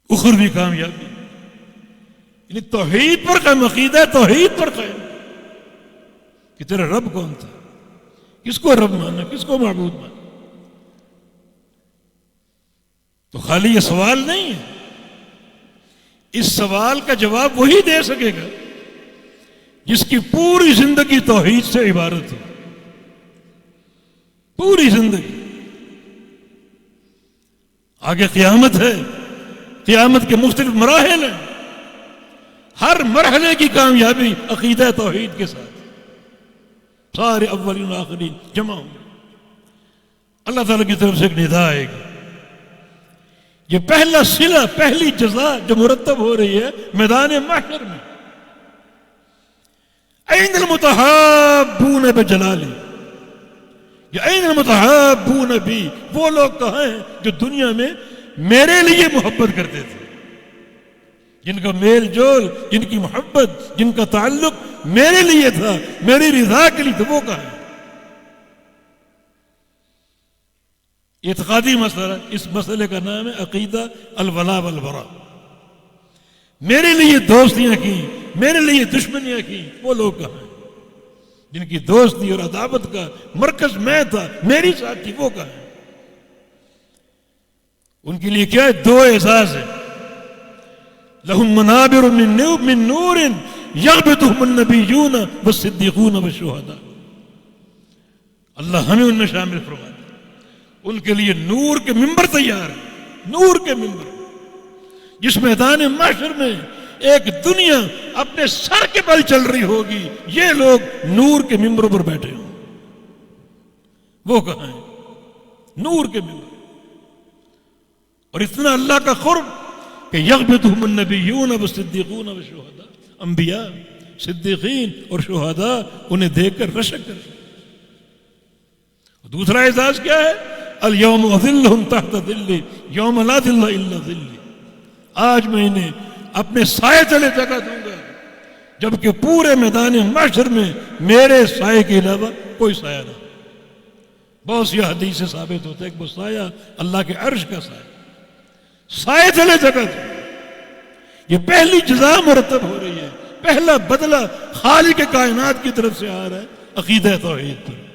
اخروی کامیابی یعنی توحید پر قائم، عقیدہ توحید پر قائم کہ تیرا رب کون تھا، کس کو رب مانا، کس کو معبود مانا. تو خالی یہ سوال نہیں ہے، اس سوال کا جواب وہی دے سکے گا جس کی پوری زندگی توحید سے عبارت ہو. پوری زندگی. آگے قیامت ہے، قیامت کے مختلف مراحل ہیں، ہر مرحلے کی کامیابی عقیدہ توحید کے ساتھ سارے اولین و آخرین جمع ہوں گے. اللہ تعالیٰ کی طرف سے ایک ندا آئے گی. یہ پہلا صلہ، پہلی جزا جو مرتب ہو رہی ہے میدان محشر میں. این المتحابون بجلالی، یا این المتحابون بی، وہ لوگ کہاں ہیں جو دنیا میں میرے لیے محبت کرتے تھے، جن کا میل جول، جن کی محبت، جن کا تعلق میرے لیے تھا، میری رضا کے لیے تھا، وہ کہاں ہے؟ اعتقادی مسئلہ، اس مسئلے کا نام ہے عقیدہ الولا والبراء. میرے لیے دوستیاں کی، میرے لیے دشمنیاں کی، وہ لوگ کہاں ہیں؟ جن کی دوستی اور عداوت کا مرکز میں تھا، میری ساتھ تھی، وہ کہاں ہیں؟ ان کے لیے کیا ہے؟ دو اعزاز ہیں. لہم منابر من نور یغبطہم النبیون والصدیقون والشہداء. اللہ ہمیں ان میں شامل فرما دے. ان کے لیے نور کے ممبر تیار ہے، نور کے ممبر، جس میدان محشر میں ایک دنیا اپنے سر کے بل چل رہی ہوگی، یہ لوگ نور کے ممبروں پر بیٹھے ہوں. وہ کہاں ہیں؟ نور کے ممبر. اور اتنا اللہ کا قرب کہ یغبطہم النبیون والصدیقون والشہداء، انبیاء، صدیقین اور شہداء انہیں دیکھ کر رشک کر. دوسرا اعزاز کیا ہے؟ الیوم اذلہم تحت ظلی یوم لا ظل الا ظلی. آج میں انہیں اپنے سائے تلے جگہ دوں گا جبکہ پورے میدان محشر میں میرے سائے کے علاوہ کوئی سایہ نہ. بہت سی حدیث سے ثابت ہوتا ہے کہ وہ سایہ اللہ کے عرش کا سایہ، سائے تلے جگہ دوں. یہ پہلی جزا مرتب ہو رہی ہے، پہلا بدلہ خالق کائنات کی طرف سے آ رہا ہے عقیدہ توحید پر.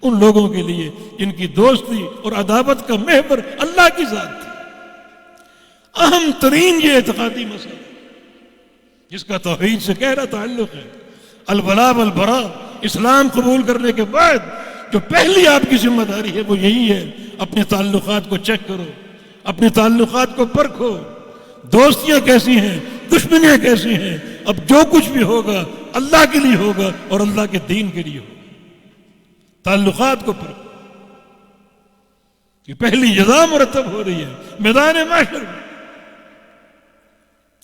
ان لوگوں کے لیے جن کی دوستی اور عداوت کا محور اللہ کی ذات تھی. اہم ترین یہ اعتقادی مسئلہ جس کا توحید سے گہرا تعلق ہے، الولا والبراء. اسلام قبول کرنے کے بعد جو پہلی آپ کی ذمہ داری ہے وہ یہی ہے، اپنے تعلقات کو چیک کرو، اپنے تعلقات کو پرکھو. دوستیاں کیسی ہیں، دشمنیاں کیسی ہیں. اب جو کچھ بھی ہوگا اللہ کے لیے ہوگا اور اللہ کے دین کے لیے ہوگا. تعلقات کو پرکھو. یہ پہلی جزا مرتب ہو رہی ہے میدان محشر میں.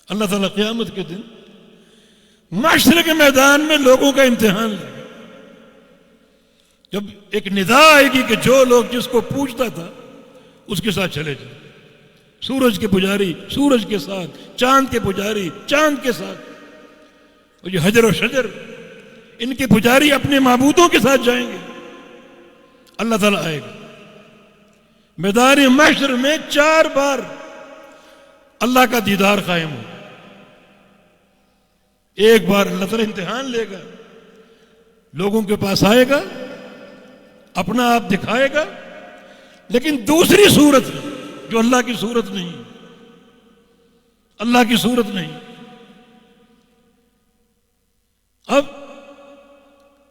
اللہ تعالیٰ قیامت کے دن محشر کے میدان میں لوگوں کا امتحان لے گا. جب ایک ندا آئے گی کہ جو لوگ جس کو پوچھتا تھا اس کے ساتھ چلے جائیں. سورج کے پجاری سورج کے ساتھ، چاند کے پجاری چاند کے ساتھ، اور یہ حجر و شجر ان کے پجاری اپنے معبودوں کے ساتھ جائیں گے. اللہ تعالیٰ آئے گا میدان محشر میں 4 بار اللہ کا دیدار قائم ہو. ایک بار اللہ تعالیٰ امتحان لے گا، لوگوں کے پاس آئے گا، اپنا آپ دکھائے گا، لیکن دوسری صورت ہے جو اللہ کی صورت نہیں، اللہ کی صورت نہیں. اب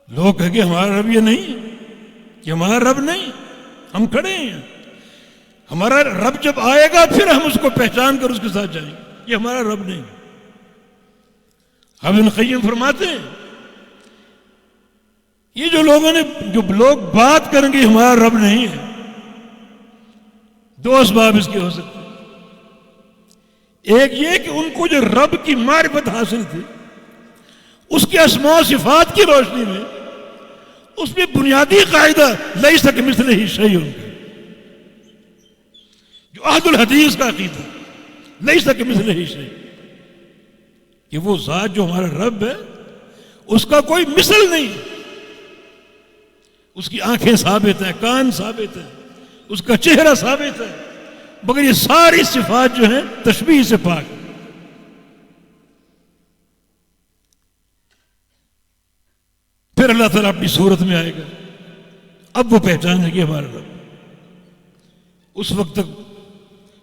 لوگ کہیں گے ہمارا رب یہ نہیں ہے، یہ ہمارا رب نہیں، ہم کھڑے ہیں. ہمارا رب جب آئے گا پھر ہم اس کو پہچان کر اس کے ساتھ جائیں گے. یہ ہمارا رب نہیں. ابن قیم فرماتے ہیں یہ جو لوگ بات کریں گے ہمارا رب نہیں ہے، 2 اسباب اس کے ہو سکتے ہیں. ایک یہ کہ ان کو جو رب کی معرفت حاصل تھی اس کے اسماء و صفات کی روشنی میں اس میں بنیادی قاعدہ لیس کمثلہ شیء، جو عہد الحدیث کا عقیدہ لیس کمثلہ شیء، کہ وہ ذات جو ہمارا رب ہے اس کا کوئی مثل نہیں. اس کی آنکھیں ثابت ہیں، کان ثابت ہیں، اس کا چہرہ ثابت ہے، مگر یہ ساری صفات جو ہیں تشبیہ سے پاک. پھر اللہ تعالیٰ اپنی صورت میں آئے گا، اب وہ پہچانے گی ہمارا رب. اس وقت تک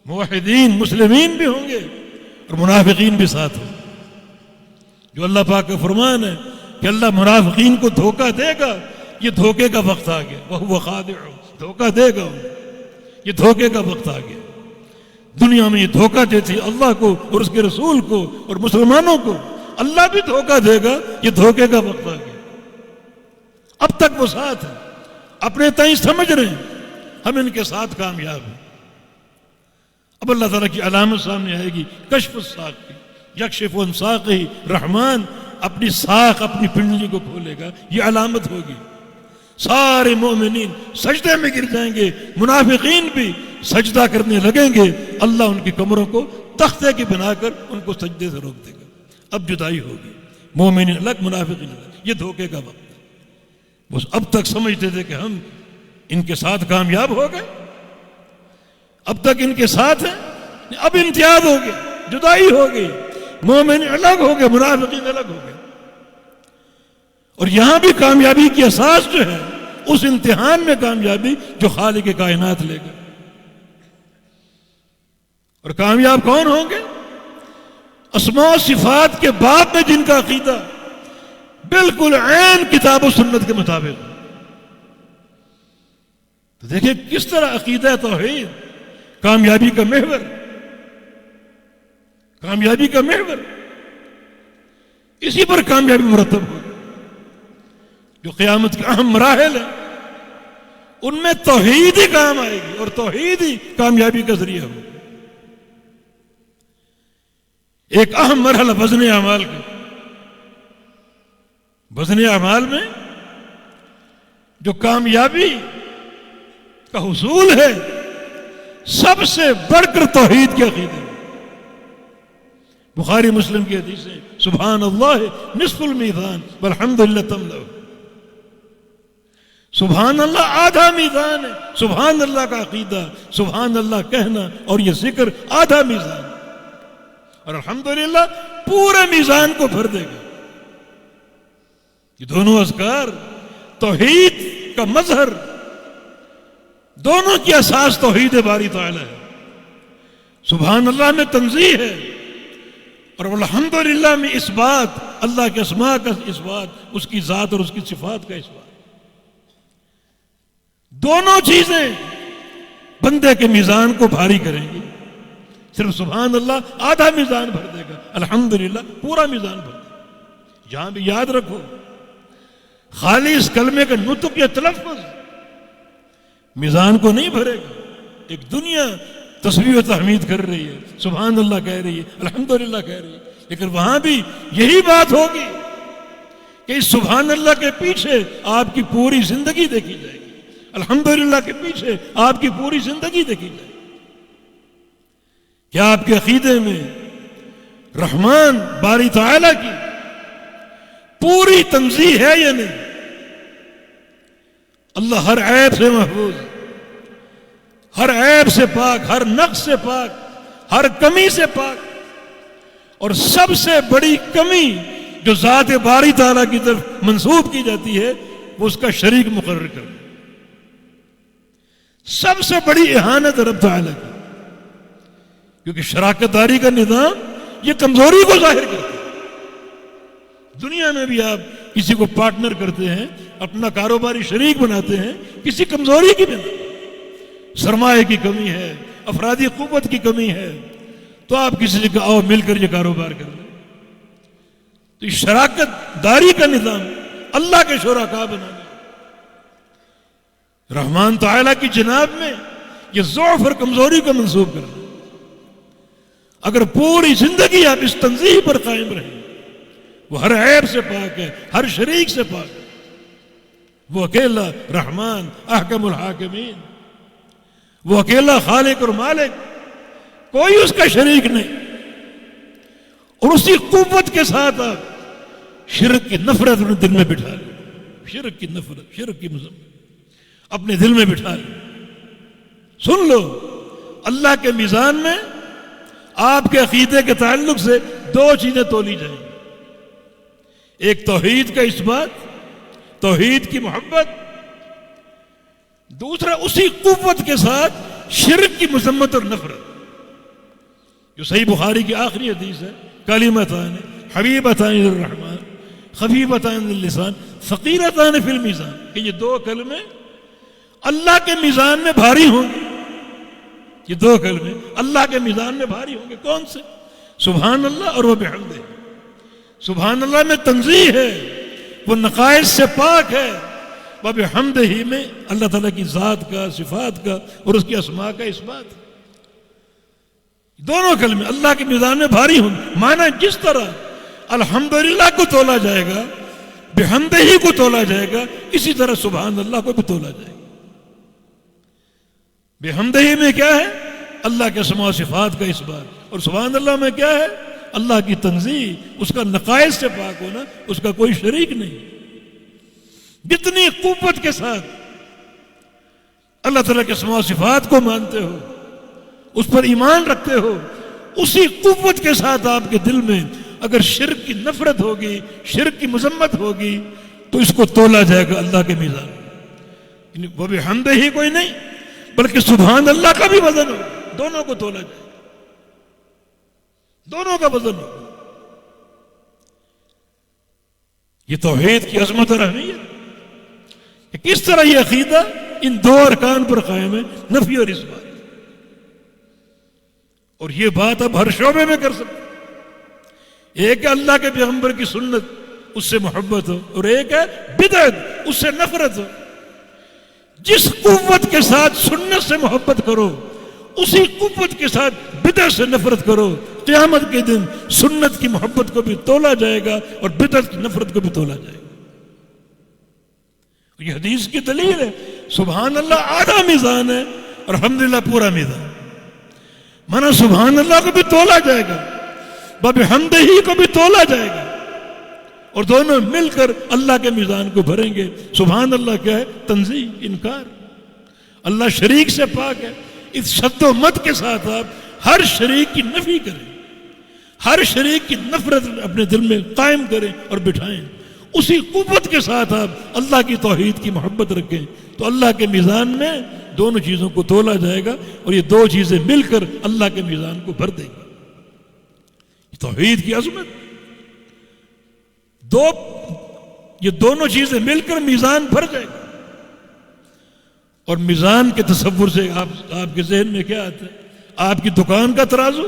موحدین مسلمین بھی ہوں گے اور منافقین بھی ساتھ ہوں. جو اللہ پاک کا فرمان ہے کہ اللہ منافقین کو دھوکہ دے گا، یہ دھوکے کا وقت آ گیا. وَهُوَ خَادِعُ، دھوکہ دے گا، یہ دھوکے کا وقت آ گیا. دنیا میں یہ دھوکہ دیتے اللہ کو اور اس کے رسول کو اور مسلمانوں کو، اللہ بھی دھوکہ دے گا، یہ دھوکے کا وقت آ گیا. اب تک وہ ساتھ ہیں، اپنے تئیں سمجھ رہے ہیں ہم ان کے ساتھ کامیاب ہیں. اب اللہ تعالیٰ کی علامت سامنے آئے گی، کشف الساق کی، یکشف عن ساقہ، رحمان اپنی ساق، اپنی پنڈلی کو کھولے گا، یہ علامت ہوگی. سارے مومنین سجدے میں گر جائیں گے، منافقین بھی سجدہ کرنے لگیں گے. اللہ ان کی کمروں کو تختے کی بنا کر ان کو سجدے سے روک دے گا. اب جدائی ہوگی، مومنین الگ، منافقین الگ. یہ دھوکے کا وقت. بس اب تک سمجھتے تھے کہ ہم ان کے ساتھ کامیاب ہو گئے، اب تک ان کے ساتھ ہیں. اب امتیاز ہو گیا، جدائی ہو گئی، مومن الگ ہو گئے، منافقین الگ ہو گئے. اور یہاں بھی کامیابی کی اساس جو ہے، اس امتحان میں کامیابی جو خالق کائنات لے گا. اور کامیاب کون ہوں گے؟ اسماء و صفات کے باب میں جن کا عقیدہ بالکل عین کتاب و سنت کے مطابق. تو دیکھیں کس طرح عقیدہ توحید کامیابی کا محور، کامیابی کا محور. اسی پر کامیابی مرتب ہوگی. جو قیامت کے اہم مراحل ہیں ان میں توحید ہی کام آئے گی اور توحید ہی کامیابی کا ذریعہ ہوگا. ایک اہم مرحلہ وزن اعمال کا. وزن اعمال میں جو کامیابی کا حصول ہے سب سے بڑھ کر توحید کے عقیدے. بخاری مسلم کی حدیث ہے، سبحان اللہ نصف المیزان والحمدللہ تملأ. سبحان اللہ آدھا میزان ہے. سبحان اللہ کا عقیدہ، سبحان اللہ کہنا اور یہ ذکر آدھا میزان، اور الحمدللہ پورے میزان کو بھر دے گا. یہ دونوں اذکار توحید کا مظہر، دونوں کی اساس توحید باری تعالی ہے. سبحان اللہ میں تنزیہ ہے اور الحمدللہ میں اس بات، اللہ کے اسماء کا اس بات، اس کی ذات اور اس کی صفات کا اس بات. دونوں چیزیں بندے کے میزان کو بھاری کریں گی. صرف سبحان اللہ آدھا میزان بھر دے گا، الحمدللہ پورا میزان بھر دے گا. یہاں بھی یاد رکھو، خالی اس کلمے کا نطق یا تلفظ میزان کو نہیں بھرے گا. ایک دنیا تسبیح و تحمید کر رہی ہے، سبحان اللہ کہہ رہی ہے، الحمدللہ کہہ رہی ہے، لیکن وہاں بھی یہی بات ہوگی کہ اس سبحان اللہ کے پیچھے آپ کی پوری زندگی دیکھی جائے گی، الحمدللہ کے پیچھے آپ کی پوری زندگی دیکھی جائے گی. کیا آپ کے عقیدے میں رحمان باری تعالی کی پوری تنزیہ ہے یا نہیں؟ اللہ ہر عیب سے محفوظ، ہر عیب سے پاک، ہر نقص سے پاک، ہر کمی سے پاک. اور سب سے بڑی کمی جو ذات باری تعالیٰ کی طرف منسوب کی جاتی ہے وہ اس کا شریک مقرر کرنا. سب سے بڑی اہانت رب تعالیٰ کی، کیونکہ شراکت داری کا نظام یہ کمزوری کو ظاہر کرتا ہے. دنیا میں بھی آپ کسی کو پارٹنر کرتے ہیں، اپنا کاروباری شریک بناتے ہیں کسی کمزوری کی بنا، سرمایہ کی کمی ہے، افرادی قوت کی کمی ہے، تو آپ کسی سے آؤ مل کر یہ کاروبار کر لیں. تو یہ شراکت داری کا نظام اللہ کے شرکاء بنانا، رحمان تعالیٰ کی جناب میں یہ ضعف اور کمزوری کو منسوب کرنا. اگر پوری زندگی آپ اس تنزیہ پر قائم رہیں، وہ ہر عیب سے پاک ہے، ہر شریک سے پاک ہے، وہ اکیلا رحمان احکم الحاکمین، وہ اکیلا خالق اور مالک، کوئی اس کا شریک نہیں. اور اسی قوت کے ساتھ آپ شرک کی نفرت اپنے دل میں بٹھا لو، شرک کی نفرت، شرک کی مذمت اپنے دل میں بٹھا لو. سن لو، اللہ کے میزان میں آپ کے عقیدے کے تعلق سے دو چیزیں تولی جائیں. ایک توحید کا اثبات، توحید کی محبت، دوسرا اسی قوت کے ساتھ شرک کی مذمت اور نفرت. جو صحیح بخاری کی آخری حدیث ہے، کلمتان حبیبتان الرحمن خفیفتان اللسان ثقیلتان فی المیزان، کہ یہ دو کلمے اللہ کے میزان میں بھاری ہوں گے. یہ دو کلمے اللہ کے میزان میں بھاری ہوں گے. کون سے؟ سبحان اللہ اور وہ بحمدہ. سبحان اللہ میں تنزیہ ہے، وہ نقائص سے پاک ہے، وہ بحمدہ ہی میں اللہ تعالیٰ کی ذات کا، صفات کا اور اس کی اسماء کا اثبات. دونوں کلمے اللہ کے میزان میں بھاری ہوں گے. معنی جس طرح الحمدللہ کو تولا جائے گا، بحمدہ ہی کو تولا جائے گا، اسی طرح سبحان اللہ کو بھی تولا جائے گا. بحمدہ ہی میں کیا ہے؟ اللہ کے اسماء و صفات کا اثبات، اور سبحان اللہ میں کیا ہے؟ اللہ کی تنزیہ، اس کا نقائص سے پاک ہونا، اس کا کوئی شریک نہیں. جتنی قوت کے ساتھ اللہ تعالیٰ کے اسماء و صفات کو مانتے ہو، اس پر ایمان رکھتے ہو، اسی قوت کے ساتھ آپ کے دل میں اگر شرک کی نفرت ہوگی، شرک کی مذمت ہوگی، تو اس کو تولا جائے گا اللہ کے میزان. وہ بھی حمد ہی کوئی نہیں بلکہ سبحان اللہ کا بھی وزن ہو، دونوں کو تولا جائے گا، دونوں کا وزن ہو. یہ توحید کی عظمت اور اہمیت کہ کس طرح یہ عقیدہ ان دو ارکان پر قائم ہے، نفی اور اثبات. اور یہ بات اب ہر شعبے میں کر سکتے. ایک ہے اللہ کے پیغمبر کی سنت، اس سے محبت ہو، اور ایک ہے بدعت، اس سے نفرت ہو. جس قوت کے ساتھ سنت سے محبت کرو، اسی قوت کے ساتھ بدعت سے نفرت کرو. قیامت کے دن سنت کی محبت کو بھی تولا جائے گا اور بدعت کی نفرت کو بھی تولا جائے گا. یہ حدیث کی دلیل ہے. سبحان اللہ آدھا میزان ہے اور الحمدللہ پورا میزان. مانا سبحان اللہ کو بھی تولا جائے گا، بحمدہ ہی کو بھی تولا جائے گا، اور دونوں مل کر اللہ کے میزان کو بھریں گے. سبحان اللہ کیا ہے؟ تنزیہ، انکار. اللہ شریک سے پاک ہے. اس شد و مت کے ساتھ آپ ہر شریک کی نفی کریں، ہر شریک کی نفرت اپنے دل میں قائم کریں اور بٹھائیں. اسی قوت کے ساتھ آپ اللہ کی توحید کی محبت رکھیں تو اللہ کے میزان میں دونوں چیزوں کو تولا جائے گا، اور یہ دو چیزیں مل کر اللہ کے میزان کو بھر دیں گی. توحید کی عظمت، یہ دونوں چیزیں مل کر میزان بھر جائے گا. اور میزان کے تصور سے آپ کے ذہن میں کیا آتا ہے؟ آپ کی دکان کا ترازو.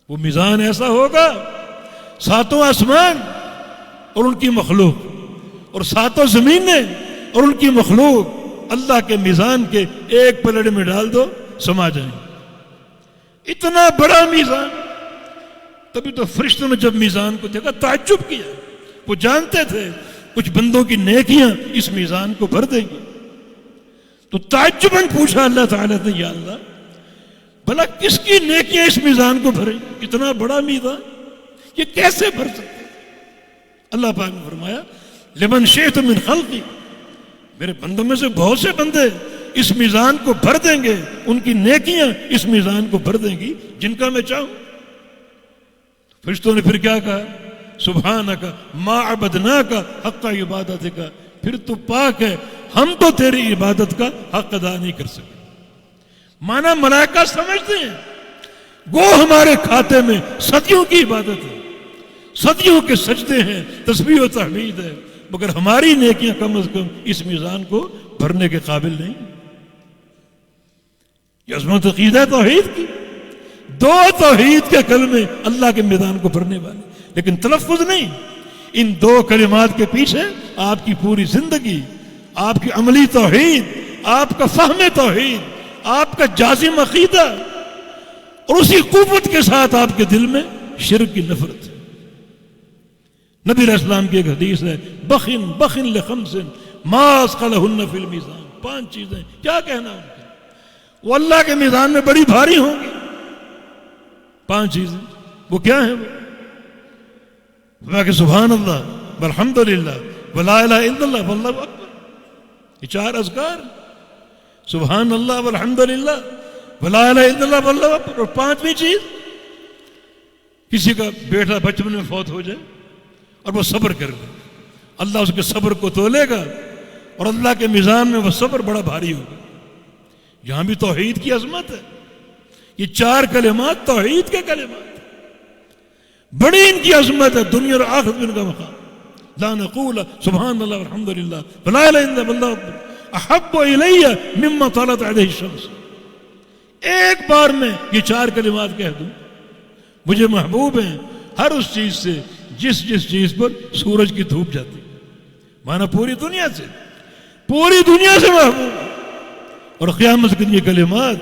وہ میزان ایسا ہوگا، ساتوں آسمان اور ان کی مخلوق اور ساتوں زمینیں اور ان کی مخلوق اللہ کے میزان کے ایک پلڑے میں ڈال دو، سما جائیں. اتنا بڑا میزان. تبھی تو فرشتوں نے جب میزان کو دیکھا تعجب کیا. وہ جانتے تھے کچھ بندوں کی نیکیاں اس میزان کو بھر دیں گی. تو تعجباً پوچھا اللہ تعالیٰ نے، یا اللہ بھلا کس کی نیکیاں اس میزان کو بھریں؟ اتنا بڑا میزان یہ کیسے بھر سکتے؟ اللہ پاک نے فرمایا لمن شئت من خلقی، میرے بندوں میں سے بہت سے بندے اس میزان کو بھر دیں گے، ان کی نیکیاں اس میزان کو بھر دیں گی جن کا میں چاہوں. فرشتوں نے پھر کیا کہا؟ سبحانک ما عبدناک حق عبادتک، پھر تو پاک ہے، ہم تو تیری عبادت کا حق ادا نہیں کر سکے. مانا ملائکہ سمجھتے ہیں گو ہمارے کھاتے میں صدیوں کی عبادت ہے، صدیوں کے سجدے ہیں، تسبیح و تحمید ہے، مگر ہماری نیکیاں کم از کم اس میزان کو بھرنے کے قابل نہیں. یہ عظمت عقیدہ توحید کی. دو توحید کے کلمے اللہ کے میدان کو بھرنے والے، لیکن تلفظ نہیں. ان دو کلمات کے پیچھے آپ کی پوری زندگی، آپ کی عملی توحید، آپ کا فہم توحید، آپ کا جازم عقیدہ، اور اسی قوت کے ساتھ آپ کے دل میں شرک کی نفرت. نبی علیہ السلام کی ایک حدیث ہے، بخن بخن لخمس ما اثقلہن فی المیزان. 5 چیزیں کیا کہنا ان کا، وہ اللہ کے میزان میں بڑی بھاری ہوں گی. 5 چیزیں وہ کیا ہیں؟ وہ فرمایا کہ سبحان اللہ والحمد للہ ولا الہ الا اللہ واللہ اکبر، یہ 4 اذکار، سبحان اللہ والحمد للہ ولا الہ الا اللہ واللہ اکبر۔ اور 5ویں چیز، کسی کا بیٹا بچپن میں فوت ہو جائے اور وہ صبر کر لے، اللہ اس کے صبر کو تولے گا اور اللہ کے میزان میں وہ صبر بڑا بھاری ہوگا۔ یہاں بھی توحید کی عظمت ہے، یہ 4 کلمات توحید کے کلمات ہیں، بڑی ان کی عظمت ہے، دنیا اور آخرت میں ان کا مقام۔ لا نقول سبحان اللہ والحمد للہ ولا الہ الا اللہ واللہ اکبر احب الی مما طلعت علیہ الشمس، ایک بار میں یہ 4 کلمات کہہ دوں، مجھے محبوب ہیں ہر اس چیز سے جس چیز پر سورج کی دھوپ جاتی، مانا پوری دنیا سے محبوب ہے۔ اور قیامت کے دن یہ کلمات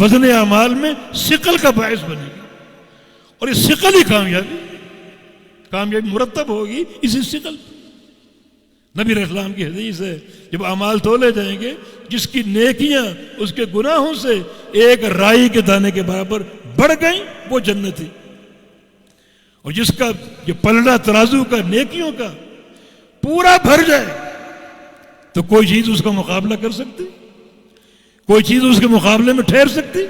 وزن اعمال میں ثقل کا باعث بنے گی، اور اس ثقل ہی کامیابی مرتب ہوگی اسی ثقل۔ نبی علیہ السلام کی حدیث ہے، جب اعمال تولے جائیں گے، جس کی نیکیاں اس کے گناہوں سے ایک رائی کے دانے کے برابر بڑھ گئیں وہ جنتی، اور جس کا یہ پلڑا ترازو کا نیکیوں کا پورا بھر جائے تو کوئی چیز اس کا مقابلہ کر سکتی، کوئی چیز اس کے مقابلے میں ٹھہر سکتی؟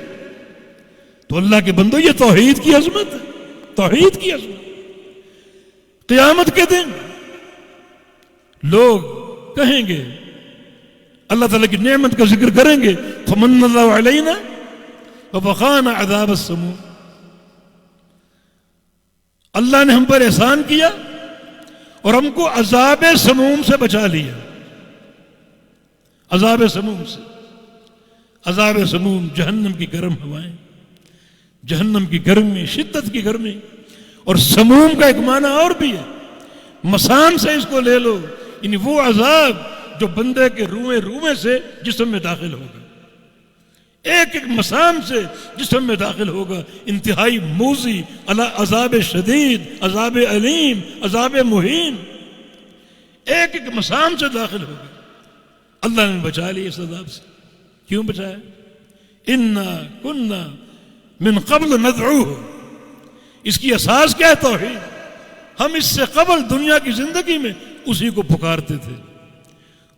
تو اللہ کے بندو، یہ توحید کی عظمت ہے، توحید کی عظمت۔ قیامت کے دن لوگ کہیں گے، اللہ تعالیٰ کی نعمت کا ذکر کریں گے، فمن اللہ علینا ووقانا عذاب السموم، اللہ نے ہم پر احسان کیا اور ہم کو عذاب سموم سے بچا لیا۔ عذاب سموم سے، عذاب سموم جہنم کی گرم ہوائیں، جہنم کی گرمی، شدت کی گرمی، اور سموم کا ایک معنی اور بھی ہے، مسام سے اس کو لے لو، یعنی وہ عذاب جو بندے کے روئے سے جسم میں داخل ہوگا، ایک مسام سے جسم میں داخل ہوگا، انتہائی موذی، عذاب شدید، عذاب علیم، عذاب مہین، ایک مسام سے داخل ہوگا۔ اللہ نے بچا لیا اس عذاب سے۔ کیوں بچایا؟ انا کنا من قبل ندعوہ، اس کی اساس کیا ہے؟ توحید۔ ہم اس سے قبل دنیا کی زندگی میں اسی کو پکارتے تھے،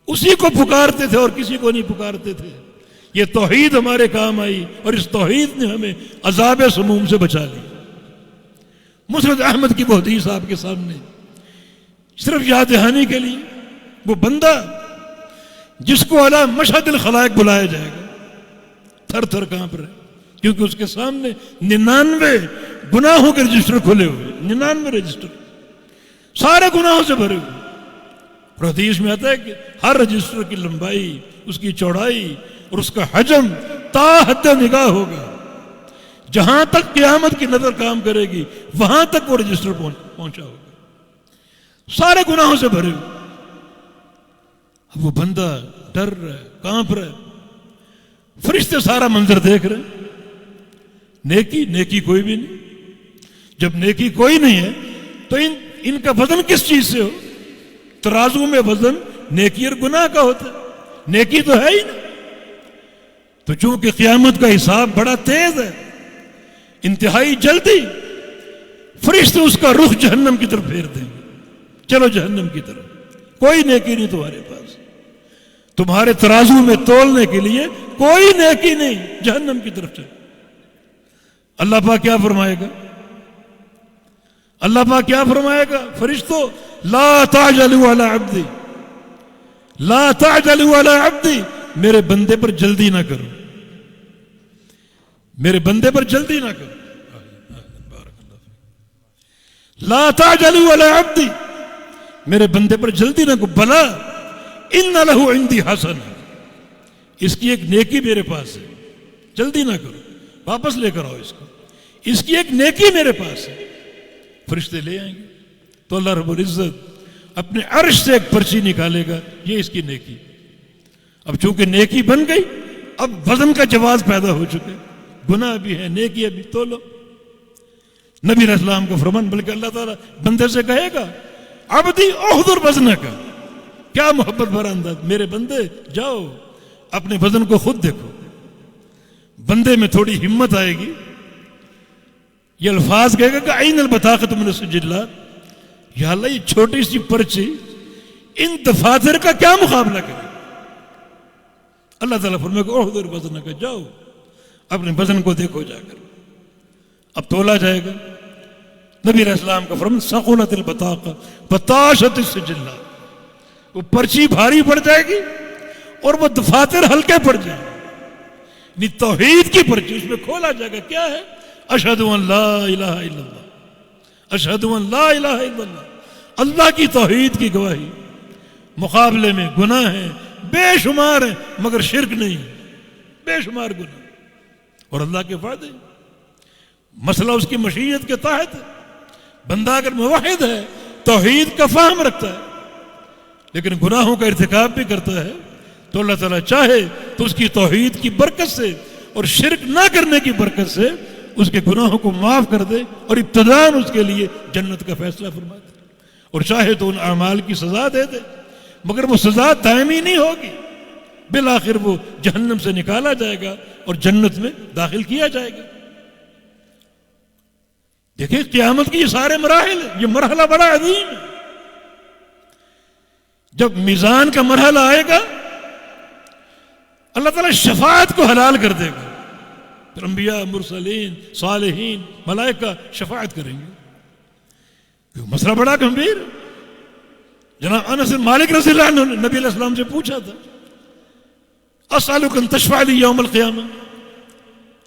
اسی کو پکارتے تھے اور کسی کو نہیں پکارتے تھے۔ یہ توحید ہمارے کام آئی اور اس توحید نے ہمیں عذاب سموم سے بچا لی۔ مسند احمد کی وہ حدیث آپ کے سامنے صرف یاد دہانی کے لیے، وہ بندہ جس کو علی مشہد الخلائق بلایا جائے گا، تھر تھر کانپ رہے، کیونکہ اس کے سامنے 99 گناہوں کے رجسٹر کھلے ہوئے، 99 رجسٹر سارے گناہوں سے بھرے ہوئے۔ اور حدیث میں آتا ہے کہ ہر رجسٹر کی لمبائی، اس کی چوڑائی اور اس کا حجم تا حد نگاہ ہوگا، جہاں تک قیامت کی نظر کام کرے گی وہاں تک وہ رجسٹر پہنچا ہوگا، سارے گناہوں سے بھرے ہوئے۔ اب وہ بندہ ڈر رہا ہے، کانپ رہا ہے، فرشتے سارا منظر دیکھ رہے ہیں، نیکی کوئی بھی نہیں۔ جب نیکی کوئی نہیں ہے تو ان کا وزن کس چیز سے ہو؟ ترازو میں وزن نیکی اور گناہ کا ہوتا ہے، نیکی تو ہے ہی نہیں۔ تو چونکہ قیامت کا حساب بڑا تیز ہے، انتہائی جلدی، فرشتے اس کا رخ جہنم کی طرف پھیر دیں گے، چلو جہنم کی طرف، کوئی نیکی نہیں تمہارے پاس، تمہارے ترازو میں تولنے کے لیے کوئی نیکی نہیں، جہنم کی طرف چلو۔ اللہ پاک کیا فرمائے گا؟ اللہ پاک کیا فرمائے گا؟ فرشتوں، لا تعجلوا علی عبدی، لا تعجلوا علی عبدی، میرے بندے پر جلدی نہ کرو، میرے بندے پر جلدی نہ کرو، لا تعجلوا علی عبدی، میرے بندے پر جلدی نہ کرو، بلا ان لہ عندی حسنہ، اس کی ایک نیکی میرے پاس ہے، جلدی نہ کرو، واپس لے کر آؤ اس کو، اس کی ایک نیکی میرے پاس ہے۔ فرشتے لے آئیں گے تو اللہ رب العزت اپنے عرش سے ایک پرچی نکالے گا، یہ اس کی نیکی۔ اب چونکہ نیکی بن گئی، اب وزن کا جواز پیدا ہو چکے، گناہ بھی ہے، نیکی ابھی تو لو۔ نبی علیہ السلام کا فرمان، بلکہ اللہ تعالیٰ بندے سے کہے گا، عبدی احضر وزنک، کیا محبت بھرا انداز، میرے بندے جاؤ اپنے وزن کو خود دیکھو۔ بندے میں تھوڑی ہمت آئے گی، یہ الفاظ کہے گا کہ عین البطاقۃ من السجلات، یا اللہ یہ چھوٹی سی پرچی ان دفاتر کا کیا مقابلہ کرے؟ اللہ تعالیٰ فرمائے کہ احضر وزن کا، جاؤ اپنے وزن کو دیکھو جا کر، اب تولا جائے گا۔ نبی علیہ السلام کا فرمان ثقلت البطاقہ بطاشت السجلہ، وہ پرچی بھاری پڑ جائے گی اور وہ دفاتر ہلکے پڑ جائیں گے۔ یعنی توحید کی پرچی اس میں کھولا جائے گا، کیا ہے؟ اشہد ان لا الہ الا اللہ، اشہد ان لا الہ الا اللہ، اللہ کی توحید کی گواہی۔ مقابلے میں گناہ ہیں بے شمار ہیں مگر شرک نہیں، بے شمار گناہ اور اللہ کے وعدے۔ مسئلہ اس کی مشیت کے تحت ہے۔ بندہ اگر موحد ہے، توحید کا فہم رکھتا ہے، لیکن گناہوں کا ارتکاب بھی کرتا ہے، تو اللہ تعالیٰ چاہے تو اس کی توحید کی برکت سے اور شرک نہ کرنے کی برکت سے اس کے گناہوں کو معاف کر دے اور ابتداءً اس کے لیے جنت کا فیصلہ فرما دے، اور چاہے تو ان اعمال کی سزا دے دے، مگر وہ سزا دائمی نہیں ہوگی، بالآخر وہ جہنم سے نکالا جائے گا اور جنت میں داخل کیا جائے گا۔ دیکھیں قیامت کی یہ سارے مراحل ہیں، یہ مرحلہ بڑا عظیم ہے۔ جب میزان کا مرحلہ آئے گا اللہ تعالیٰ شفاعت کو حلال کر دے گا، پھر انبیاء، مرسلین، صالحین، ملائکہ شفاعت کریں گے۔ مسئلہ بڑا گمبھیر۔ جناب انس بن مالک رضی اللہ عنہ نے نبی علیہ السلام سے پوچھا تھا، اسألک ان تشفع لی یوم القیامہ،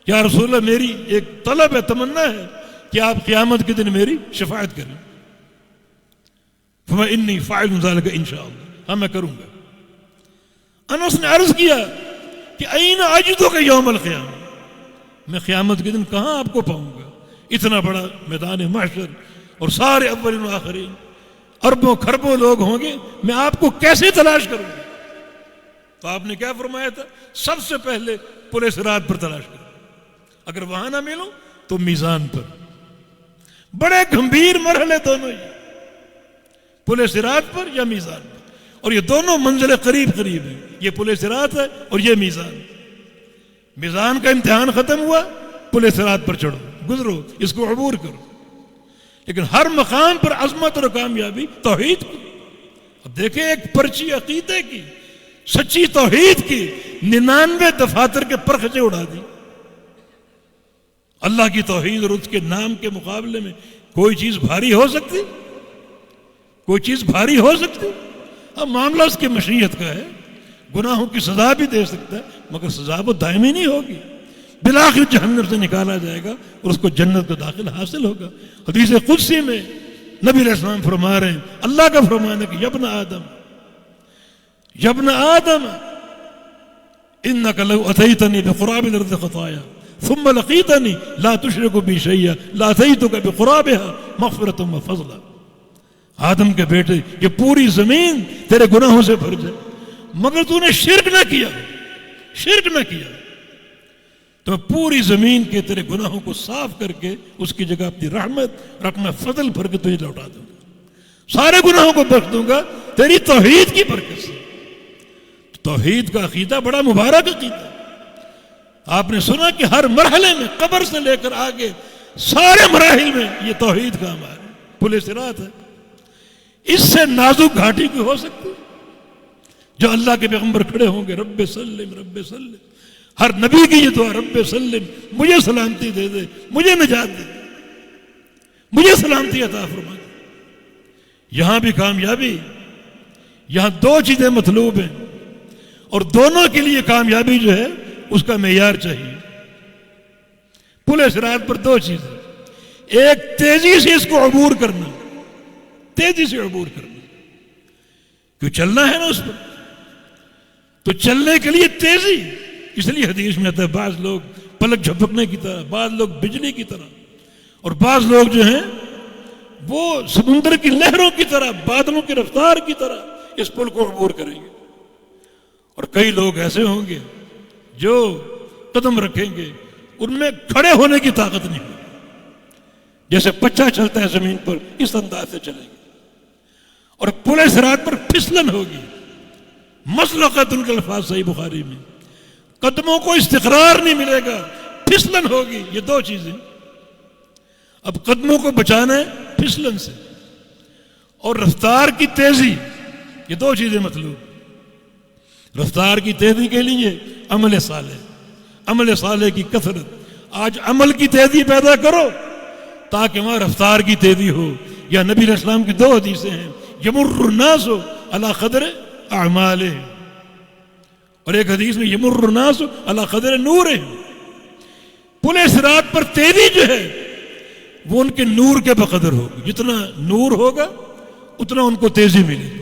یا رسول اللہ میری ایک طلب ہے، تمنا ہے کہ آپ قیامت کے دن میری شفاعت کریں۔ فإنی فاعل ذلک انشاءاللہ، ہاں میں کروں گا۔ انس نے عرض کیا کہ این اجدک یوم القیامہ، میں قیامت کے دن کہاں آپ کو پاؤں گا؟ اتنا بڑا میدان محشر اور سارے اولین و آخرین، اربوں کھربوں لوگ ہوں گے، میں آپ کو کیسے تلاش کروں گا؟ تو آپ نے کیا فرمایا تھا؟ سب سے پہلے پل صراط پر تلاش کروں، اگر وہاں نہ ملوں تو میزان پر۔ بڑے گمبھیر مرحلے دونوں ہی، پل صراط پر یا میزان پر، اور یہ دونوں منزلیں قریب قریب ہیں، یہ پل صراط ہے اور یہ میزان۔ میزان کا امتحان ختم ہوا، پل صراط پر چڑھو، گزرو، اس کو عبور کرو۔ لیکن ہر مقام پر عظمت اور کامیابی توحید کی۔ اب دیکھیں ایک پرچی عقیدے کی، سچی توحید کی 99 دفاتر کے پرخچے اڑا دی۔ اللہ کی توحید اور اس کے نام کے مقابلے میں کوئی چیز بھاری ہو سکتی؟ کوئی چیز بھاری ہو سکتی؟ اب معاملہ اس کی مشیت کا ہے، گناہوں کی سزا بھی دے سکتا ہے مگر سزا وہ دائمی نہیں ہوگی، بالآخر جہنم سے نکالا جائے گا اور اس کو جنت کا داخل حاصل ہوگا۔ حدیث قدسی میں نبی علیہ السلام فرما رہے ہیں، اللہ کا فرمان ہے کہ یبن آدم، یبن آدم انک لو اتیتنی بقراب الارض خطایا ثم لقیتنی لا تشرک بی شیئا لاتیتک بقرابها مغفرۃ وفضلا۔ آدم کے بیٹے، یہ پوری زمین تیرے گناہوں سے بھر جائے مگر تو نے شرک نہ کیا، شرک نہ کیا، تو میں پوری زمین کے تیرے گناہوں کو صاف کر کے اس کی جگہ اپنی رحمت اور اپنا فضل بھر کے تجھے لوٹا دوں گا، سارے گناہوں کو بخش دوں گا تیری توحید کی برکت سے۔ توحید کا عقیدہ بڑا مبارک عقیدہ۔ آپ نے سنا کہ ہر مرحلے میں، قبر سے لے کر آگے سارے مراحل میں یہ توحید کا ہمارا پل صراط ہے۔ اس سے نازک گھاٹی کی ہو سکتی جو اللہ کے پیغمبر کھڑے ہوں گے، رب سلم رب سلم، ہر نبی کی یہ دعا، رب سلم، مجھے سلامتی دے دے، مجھے نجات دے دے، مجھے سلامتی عطا فرما دے۔ یہاں بھی کامیابی، یہاں دو چیزیں مطلوب ہیں اور دونوں کے لیے کامیابی جو ہے اس کا معیار چاہیے۔ پل صراط پر دو چیزیں، ایک تیزی سے اس کو عبور کرنا، تیزی سے عبور کرنا، کیوں چلنا ہے نا اس پر، تو چلنے کے لیے تیزی۔ اس لیے حدیث میں آتا ہے بعض لوگ پلک جھپکنے کی طرح، بعض لوگ بجلی کی طرح، اور بعض لوگ جو ہیں وہ سمندر کی لہروں کی طرح، بادلوں کی رفتار کی طرح اس پل کو عبور کریں گے۔ اور کئی لوگ ایسے ہوں گے جو قدم رکھیں گے ان میں کھڑے ہونے کی طاقت نہیں ہوگی، جیسے بچہ چلتا ہے زمین پر اس انداز سے چلیں گے، اور پل صراط پر پھسلن ہوگی، مسلقۃ ان کے الفاظ صحیح بخاری میں، قدموں کو استقرار نہیں ملے گا، پھسلن ہوگی۔ یہ دو چیزیں، اب قدموں کو بچانا ہے پھسلن سے، اور رفتار کی تیزی، یہ دو چیزیں مطلوب۔ رفتار کی تیزی کے لیے عمل صالح کی کثرت۔ آج عمل کی تیزی پیدا کرو تاکہ وہاں رفتار کی تیزی ہو۔ یا نبی علیہ السلام کی دو حدیثیں ہیں، یمر الناس علی قدر اعمالہم، اور ایک حدیث میں یمر الناس علی قدر نورہم۔ پل صراط پر تیزی جو ہے وہ ان کے نور کے بقدر ہوگی، جتنا نور ہوگا اتنا ان کو تیزی ملے گی۔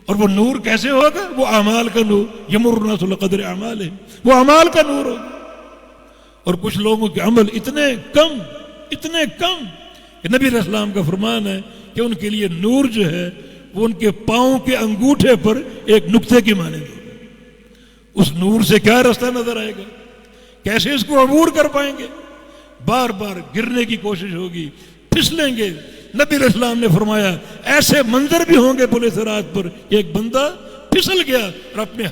اور وہ نور کیسے ہوگا؟ وہ اعمال کا نور، یمر الناس علی قدر اعمالہم، وہ اعمال کا نور ہوگا۔ اور کچھ لوگوں کے عمل اتنے کم کہ نبی علیہ السلام کا فرمان ہے کہ ان کے لیے نور جو ہے وہ ان کے پاؤں کے انگوٹھے پر ایک نقطے کی مانند ہوگا۔ اس نور سے کیا رستہ نظر آئے گا؟ کیسے اس کو عبور کر پائیں گے؟ بار بار گرنے کی کوشش ہوگی، پھسلیں گے۔ نبی علیہ السلام نے فرمایا ایسے منظر بھی ہوں گے پل صراط پر کہ ایک بندہ پھسل گیا اور اپنے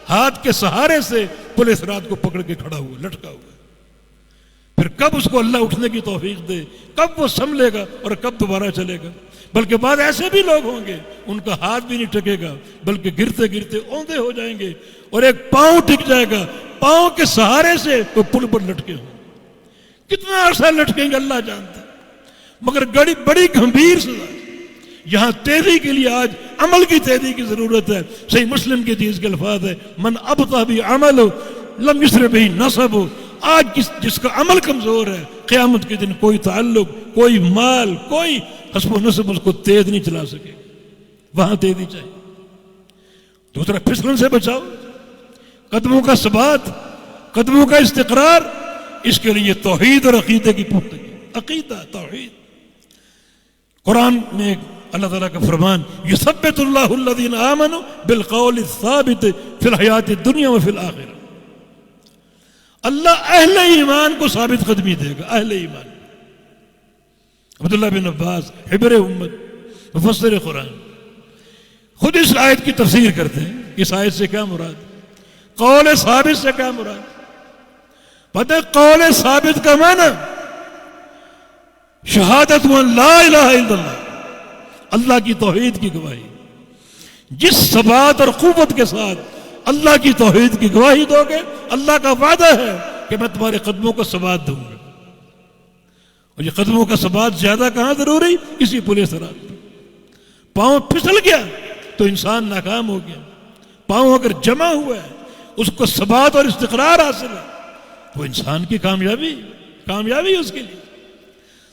ہاتھ کے سہارے سے پل صراط کو پکڑ کے کھڑا ہوا، لٹکا ہوا۔ پھر کب اس کو اللہ اٹھنے کی توفیق دے، کب وہ سنبھلے گا اور کب دوبارہ چلے گا۔ بلکہ بعد ایسے بھی لوگ ہوں گے ان کا ہاتھ بھی نہیں ٹکے گا، بلکہ گرتے گرتے اوندے ہو جائیں گے اور ایک پاؤں ٹک جائے گا، پاؤں کے سہارے سے وہ پل پر لٹکے ہوں۔ کتنا عرصہ لٹکیں گے اللہ جانتا ہے، مگر بڑی گمبھیر سزا۔ یہاں تیزی کے لیے آج عمل کی تیزی کی ضرورت ہے۔ صحیح مسلم کی حدیث کے الفاظ ہے، من ابطأ بعمل لم یسرع بہ نسب۔ آج جس کا عمل کمزور ہے، قیامت کے دن کوئی تعلق، کوئی مال، کوئی حسب و نسب اس کو تیز نہیں چلا سکے۔ وہاں تیزی چاہیے۔ دوسرا، پھسلن سے بچاؤ، قدموں کا ثبات، قدموں کا استقرار۔ اس کے لیے توحید اور عقیدے کی پختگی، عقیدہ، توحید۔ قرآن میں اللہ تعالیٰ کا فرمان، یثبت اللہ الذین آمنوا بالقول الثابت فی الحیات الدنیا وفی الآخرہ۔ اللہ اہل ایمان کو ثابت قدمی دے گا، اہل ایمان۔ عبداللہ بن عباس حبر امت مفسر قرآن خود اس آیت کی تفسیر کرتے ہیں۔ اس آیت سے کیا مراد؟ قول ثابت سے کیا مراد؟ پتہ ہے قول ثابت کا معنی شہادت ان لا الہ الا اللہ، اللہ کی توحید کی گواہی۔ جس ثبات اور قوت کے ساتھ اللہ کی توحید کی گواہی دو گے، اللہ کا وعدہ ہے کہ میں تمہارے قدموں کو ثبات دوں گا۔ اور یہ قدموں کا ثبات زیادہ کہاں ضروری؟ اسی پل صراط پر۔ پاؤں پھسل گیا تو انسان ناکام ہو گیا۔ پاؤں اگر جمع ہوا ہے، اس کو ثبات اور استقرار حاصل ہے، وہ انسان کی کامیابی اس کے لیے۔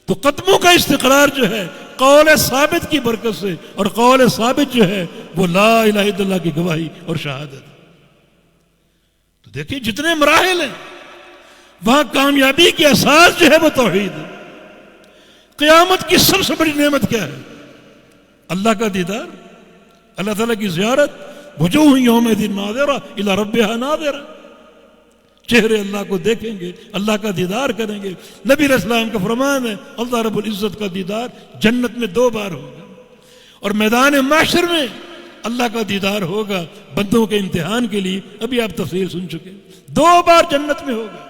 تو قدموں کا استقرار جو ہے قول ثابت کی برکت سے، اور قول ثابت جو ہے وہ لا الہ الا اللہ کی گواہی اور شہادت۔ تو دیکھیں جتنے مراحل ہیں وہاں کامیابی کی اساس جو ہے وہ توحید ہے۔ قیامت کی سب سے بڑی نعمت کیا ہے؟ اللہ کا دیدار، اللہ تعالیٰ کی زیارت۔ وجوہ یومئذ ناظرہ الی ربہا ناظرہ، چہرے اللہ کو دیکھیں گے، اللہ کا دیدار کریں گے۔ نبی علیہ السلام کا فرمان ہے اللہ رب العزت کا دیدار جنت میں 2 بار ہوگا، اور میدان محشر میں اللہ کا دیدار ہوگا بندوں کے امتحان کے لیے۔ ابھی آپ تفصیل سن چکے، 2 بار جنت میں ہوگا۔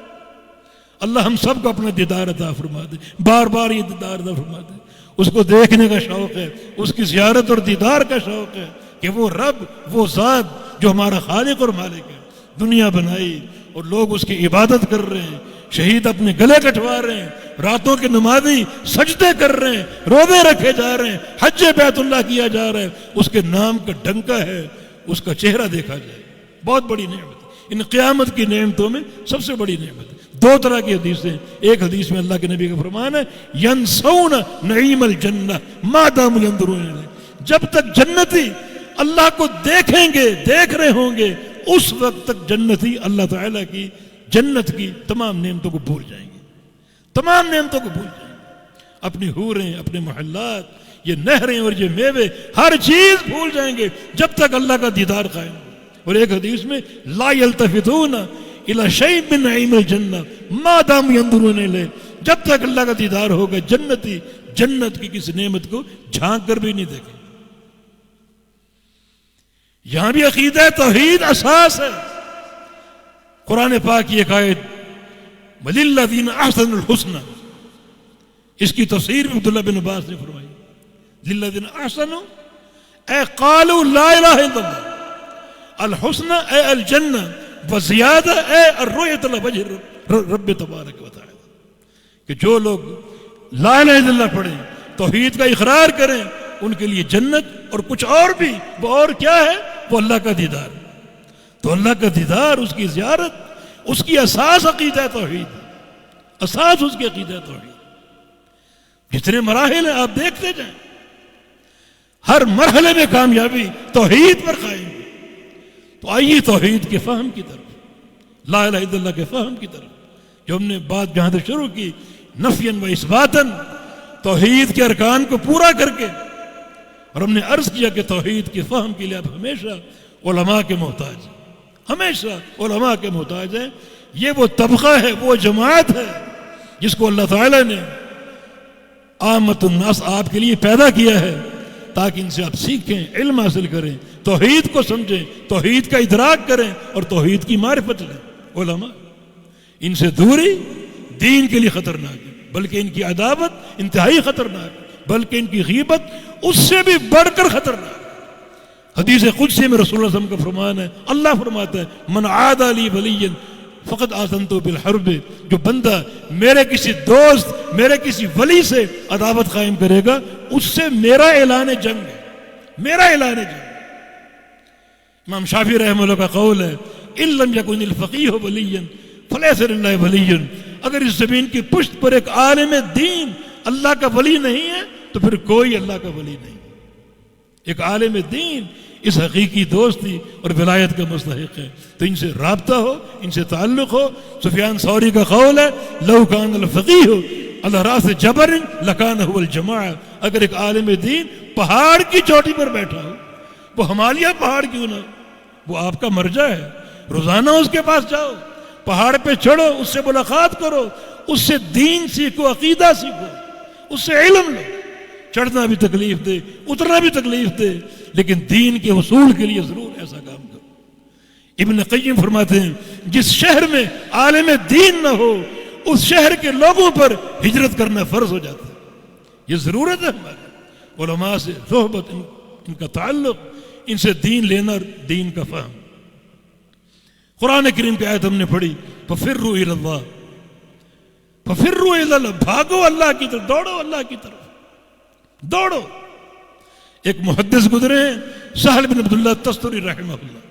اللہ ہم سب کو اپنا دیدار عطا فرما دے، بار بار یہ دیدار عطا فرما دے۔ اس کو دیکھنے کا شوق ہے، اس کی زیارت اور دیدار کا شوق ہے کہ وہ رب، وہ ذات جو ہمارا خالق اور مالک ہے، دنیا بنائی اور لوگ اس کی عبادت کر رہے ہیں، شہید اپنے گلے کٹوا رہے ہیں، راتوں کے نمازی سجدے کر رہے ہیں، روزے رکھے جا رہے ہیں، حج بیت اللہ کیا جا رہا ہے، اس کے نام کا ڈنکا ہے، اس کا چہرہ دیکھا جائے۔ بہت بڑی نعمت ہے، ان قیامت کی نعمتوں میں سب سے بڑی نعمت ہے۔ 2 طرح کی حدیثیں، ایک حدیث میں اللہ کے نبی کا فرمان ہے ینسون نعیم الجنہ ما داموا ينظرون الیہ، جب تک جنتی اللہ کو دیکھیں گے، دیکھ رہے ہوں گے، اس وقت تک جنتی اللہ تعالیٰ کی جنت کی تمام نعمتوں کو بھول جائیں گے، تمام نعمتوں کو بھول جائیں گے۔ اپنی حوریں، اپنے محلات، یہ نہریں اور یہ میوے، ہر چیز بھول جائیں گے جب تک اللہ کا دیدار قائم ہو۔ اور ایک حدیث میں لا یلتفتون الی شیء من نعیم الجنہ ما داموا ينظرون الیہ، جب تک اللہ کا دیدار ہوگا جنتی جنت کی کسی نعمت کو جھانک کر بھی نہیں دیکھیں۔ یہاں بھی عقیدہ توحید اساس ہے۔ قرآن پاک کی ایک آیت وَلِلَّذِينَ أَحْسَنُوا الْحُسْنَى، اس کی تفسیر عبداللہ بن عباس نے فرمائی، للذین احسنوا اے قالوا لا الہ الا اللہ، الحسنى اے الجنہ، وزیادہ اے الرؤیۃ علی وجہ رب تبارک و تعالی، کہ جو لوگ لا الہ الا اللہ پڑھیں، توحید کا اقرار کریں، ان کے لیے جنت اور کچھ اور بھی، وہ اور کیا ہے؟ وہ اللہ کا دیدار۔ تو اللہ کا دیدار، اس کی زیارت، اس کی اساس عقیدہ توحید، اساس اس کی عقیدہ توحید۔ جتنے مراحل ہیں آپ دیکھتے جائیں، ہر مرحلے میں کامیابی توحید پر قائم ہے۔ تو آئیے توحید کے فہم کی طرف، لا الہ الا اللہ کے فہم کی طرف، جو ہم نے بات جہاں سے شروع کی، نفیاً و اثباتاً، توحید کے ارکان کو پورا کر کے، اور ہم نے عرض کیا کہ توحید کے فہم کے لیے آپ ہمیشہ علماء کے محتاج ہیں، ہمیشہ علماء کے محتاج ہیں۔ یہ وہ طبقہ ہے، وہ جماعت ہے جس کو اللہ تعالیٰ نے عامۃ الناس آپ کے لیے پیدا کیا ہے، تاکہ ان سے آپ سیکھیں، علم حاصل کریں، توحید کو سمجھیں، توحید کا ادراک کریں اور توحید کی معرفت لیں۔ علماء، ان سے دوری دین کے لیے خطرناک ہے، بلکہ ان کی عداوت انتہائی خطرناک ہے، بلکہ ان کی غیبت اس سے بھی بڑھ کر خطرناک ہے۔ حدیث قدسی میں رسول اللہ صلی اللہ علیہ وسلم کا فرمان ہے، اللہ فرماتا ہے من عادى لي وليا فقد آذنته بالحرب، جو بندہ میرے کسی دوست، میرے کسی ولی سے عداوت قائم کرے گا، اس سے میرا اعلان جنگ ہے، میرا اعلان جنگ۔ امام شافعی رحمہ اللہ کا قول ہے ان لم يكن الفقيه وليا فليس لله ولي، اگر اس زمین کی پشت پر ایک عالم دین اللہ کا ولی نہیں ہے تو پھر کوئی اللہ کا ولی نہیں۔ ایک عالم دین اس حقیقی دوستی اور ولایت کا مستحق ہے، تو ان سے رابطہ ہو، ان سے تعلق ہو۔ سفیان ثوری کا قول ہے لو کان الفقیہ علی راس جبل لکان هو الجماعہ، اگر ایک عالم دین پہاڑ کی چوٹی پر بیٹھا ہو، وہ ہمالیہ پہاڑ کیوں نہ، وہ آپ کا مرجع ہے، روزانہ اس کے پاس جاؤ، پہاڑ پہ چڑھو، اس سے ملاقات کرو، اس سے دین سیکھو، عقیدہ سیکھو، اس سے علم لو۔ چڑھنا بھی تکلیف دے، اترنا بھی تکلیف دے، لیکن دین کے حصول کے لیے ضرور ایسا کام کرو۔ ابن قیم فرماتے ہیں جس شہر میں عالم دین نہ ہو، اس شہر کے لوگوں پر ہجرت کرنا فرض ہو جاتا ہے۔ یہ ضرورت ہے ہماری علماء سے صحبت، ان کا تعلق، ان سے دین لینا، دین کا فہم۔ قرآن کریم کی آیت ہم نے پڑھی ففروا الی اللہ، ففروا الی اللہ، بھاگو اللہ کی طرف، دوڑو اللہ کی طرف، دوڑو۔ ایک محدث گزرے ہیں سہل بن عبداللہ تستری رحمہ اللہ،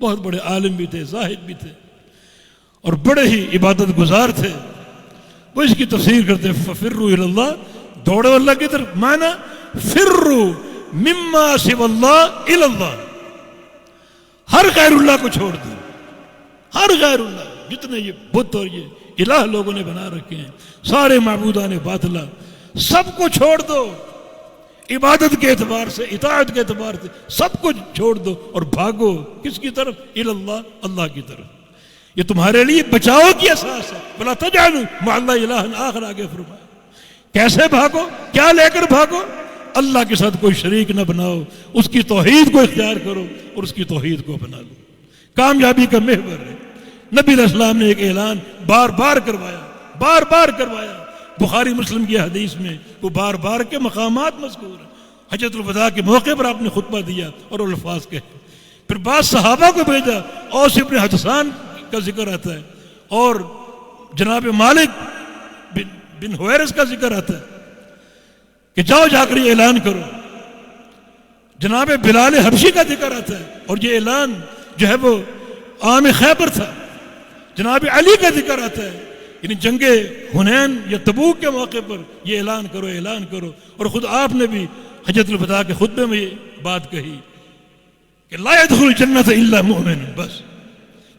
بہت بڑے عالم بھی تھے، زاہد بھی تھے، اور بڑے ہی عبادت گزار تھے۔ وہ اس کی تفسیر کرتے ہیں ففروا الی اللہ، دوڑو اللہ کی طرف، معنی فروا مما سوى اللہ الی اللہ، ہر غیر اللہ کو چھوڑ دو، ہر غیر اللہ، جتنے یہ بت اور یہ الہ لوگوں نے بنا رکھے ہیں، سارے معبودان باطلہ، سب کو چھوڑ دو، عبادت کے اعتبار سے، اطاعت کے اعتبار سے سب کو چھوڑ دو اور بھاگو کس کی طرف؟ الی اللہ، اللہ کی طرف۔ یہ تمہارے لیے بچاؤ کی اساس ہے۔ ولا تجعلوا مع اللہ الہا آخر، آگے فرمایا کیسے بھاگو، کیا لے کر بھاگو؟ اللہ کے ساتھ کوئی شریک نہ بناؤ، اس کی توحید کو اختیار کرو اور اس کی توحید کو اپنا لو۔ کامیابی کا محور ہے۔ نبی علیہ السلام نے ایک اعلان بار بار کروایا، بار بار کروایا، بخاری مسلم کی حدیث میں وہ بار بار کے مقامات مذکور ہیں۔ حجۃ الوداع کے موقع پر آپ نے خطبہ دیا اور الفاظ کہے، پھر بعض صحابہ کو بھیجا، اوس ابن حدثان کا ذکر آتا ہے اور جناب مالک بن حویرث کا ذکر آتا ہے کہ جاؤ جا کر یہ اعلان کرو۔ جناب بلال حبشی کا ذکر آتا ہے اور یہ اعلان جو ہے وہ عام خیبر تھا۔ جناب علی کا ذکر آتا ہے، یعنی جنگ حنین یا تبوک کے موقع پر یہ اعلان کرو، اعلان کرو، اور خود آپ نے بھی حجۃ الوداع کے خطبے میں یہ بات کہی کہ لا يدخل الجنت الا مؤمن، بس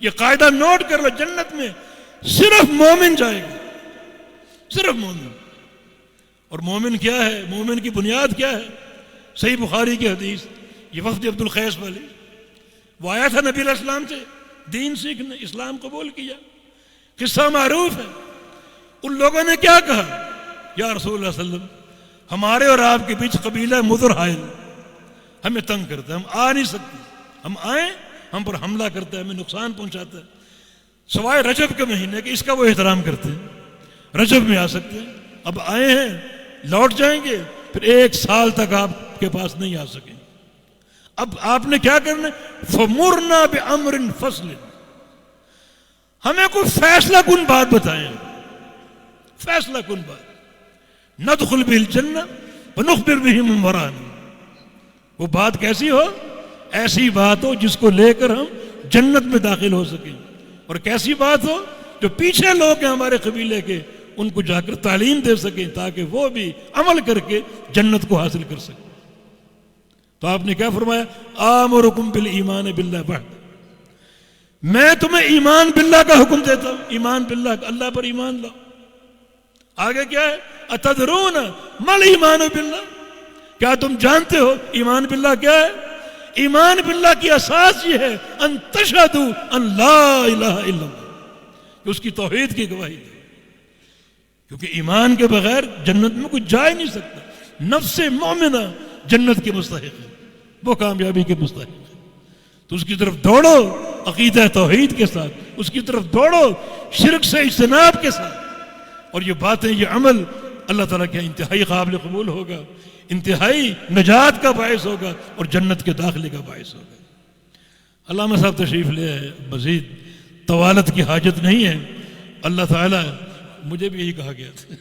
یہ قاعدہ نوٹ کر لو، جنت میں صرف مومن جائے گا، صرف مومن۔ اور مومن کیا ہے؟ مومن کی بنیاد کیا ہے؟ صحیح بخاری کی حدیث، یہ وفد عبد القیس والی، وہ آیا تھا نبی علیہ السلام سے دین سیکھنے، اسلام قبول کیا، قصہ معروف ہے۔ ان لوگوں نے کیا کہا؟ یا رسول اللہ صلی اللہ علیہ وسلم، ہمارے اور آپ کے بیچ قبیلہ مضر حائل ہمیں تنگ کرتا ہے، ہم آ نہیں سکتے، ہم آئیں ہم پر حملہ کرتا ہے، ہمیں نقصان پہنچاتا ہے، سوائے رجب کے مہینے کہ اس کا وہ احترام کرتے ہیں، رجب میں آ سکتے ہیں، اب آئے ہیں لوٹ جائیں گے پھر 1 سال تک آپ کے پاس نہیں آ سکیں. اب آپ نے کیا کرنا ہے؟ فَمُرْنَا بِأَمْرٍ فَصْلٍ، ہمیں کوئی فیصلہ کن بات بتائیں، فیصلہ کن بات. نَدْخُلْ بِهِ الْجَنَّةَ وَنُخْبِرْ بِهِ مَنْ وَرَاءَنَا، وہ بات کیسی ہو؟ ایسی بات ہو جس کو لے کر ہم جنت میں داخل ہو سکیں. اور کیسی بات ہو؟ جو پیچھے لوگ ہیں ہمارے قبیلے کے، ان کو جا کر تعلیم دے سکیں تاکہ وہ بھی عمل کر کے جنت کو حاصل کر سکیں. تو آپ نے کیا فرمایا؟ آمرکم بالایمان باللہ وحدہ، میں تمہیں ایمان باللہ کا حکم دیتا ہوں. ایمان باللہ، اللہ پر ایمان لاؤ. آگے کیا ہے؟ اتدرون مل ایمان باللہ، کیا تم جانتے ہو ایمان باللہ کیا ہے؟ ایمان باللہ کی اساس یہ ہے ان تشہدوا ان لا الہ الا اللہ، کہ اس کی توحید کی گواہی دے. کیونکہ ایمان کے بغیر جنت میں کچھ جا ہی نہیں سکتا. نفس مومنہ جنت کے مستحق ہے، وہ کامیابی کے مستحق ہے. تو اس کی طرف دوڑو عقیدہ توحید کے ساتھ، اس کی طرف دوڑو شرک سے اجتناب کے ساتھ. اور یہ باتیں، یہ عمل اللہ تعالیٰ کے انتہائی قابل قبول ہوگا، انتہائی نجات کا باعث ہوگا اور جنت کے داخلے کا باعث ہوگا. علامہ صاحب تشریف لے آئے، مزید طوالت کی حاجت نہیں ہے. اللہ تعالیٰ، مجھے بھی یہی کہا گیا تھا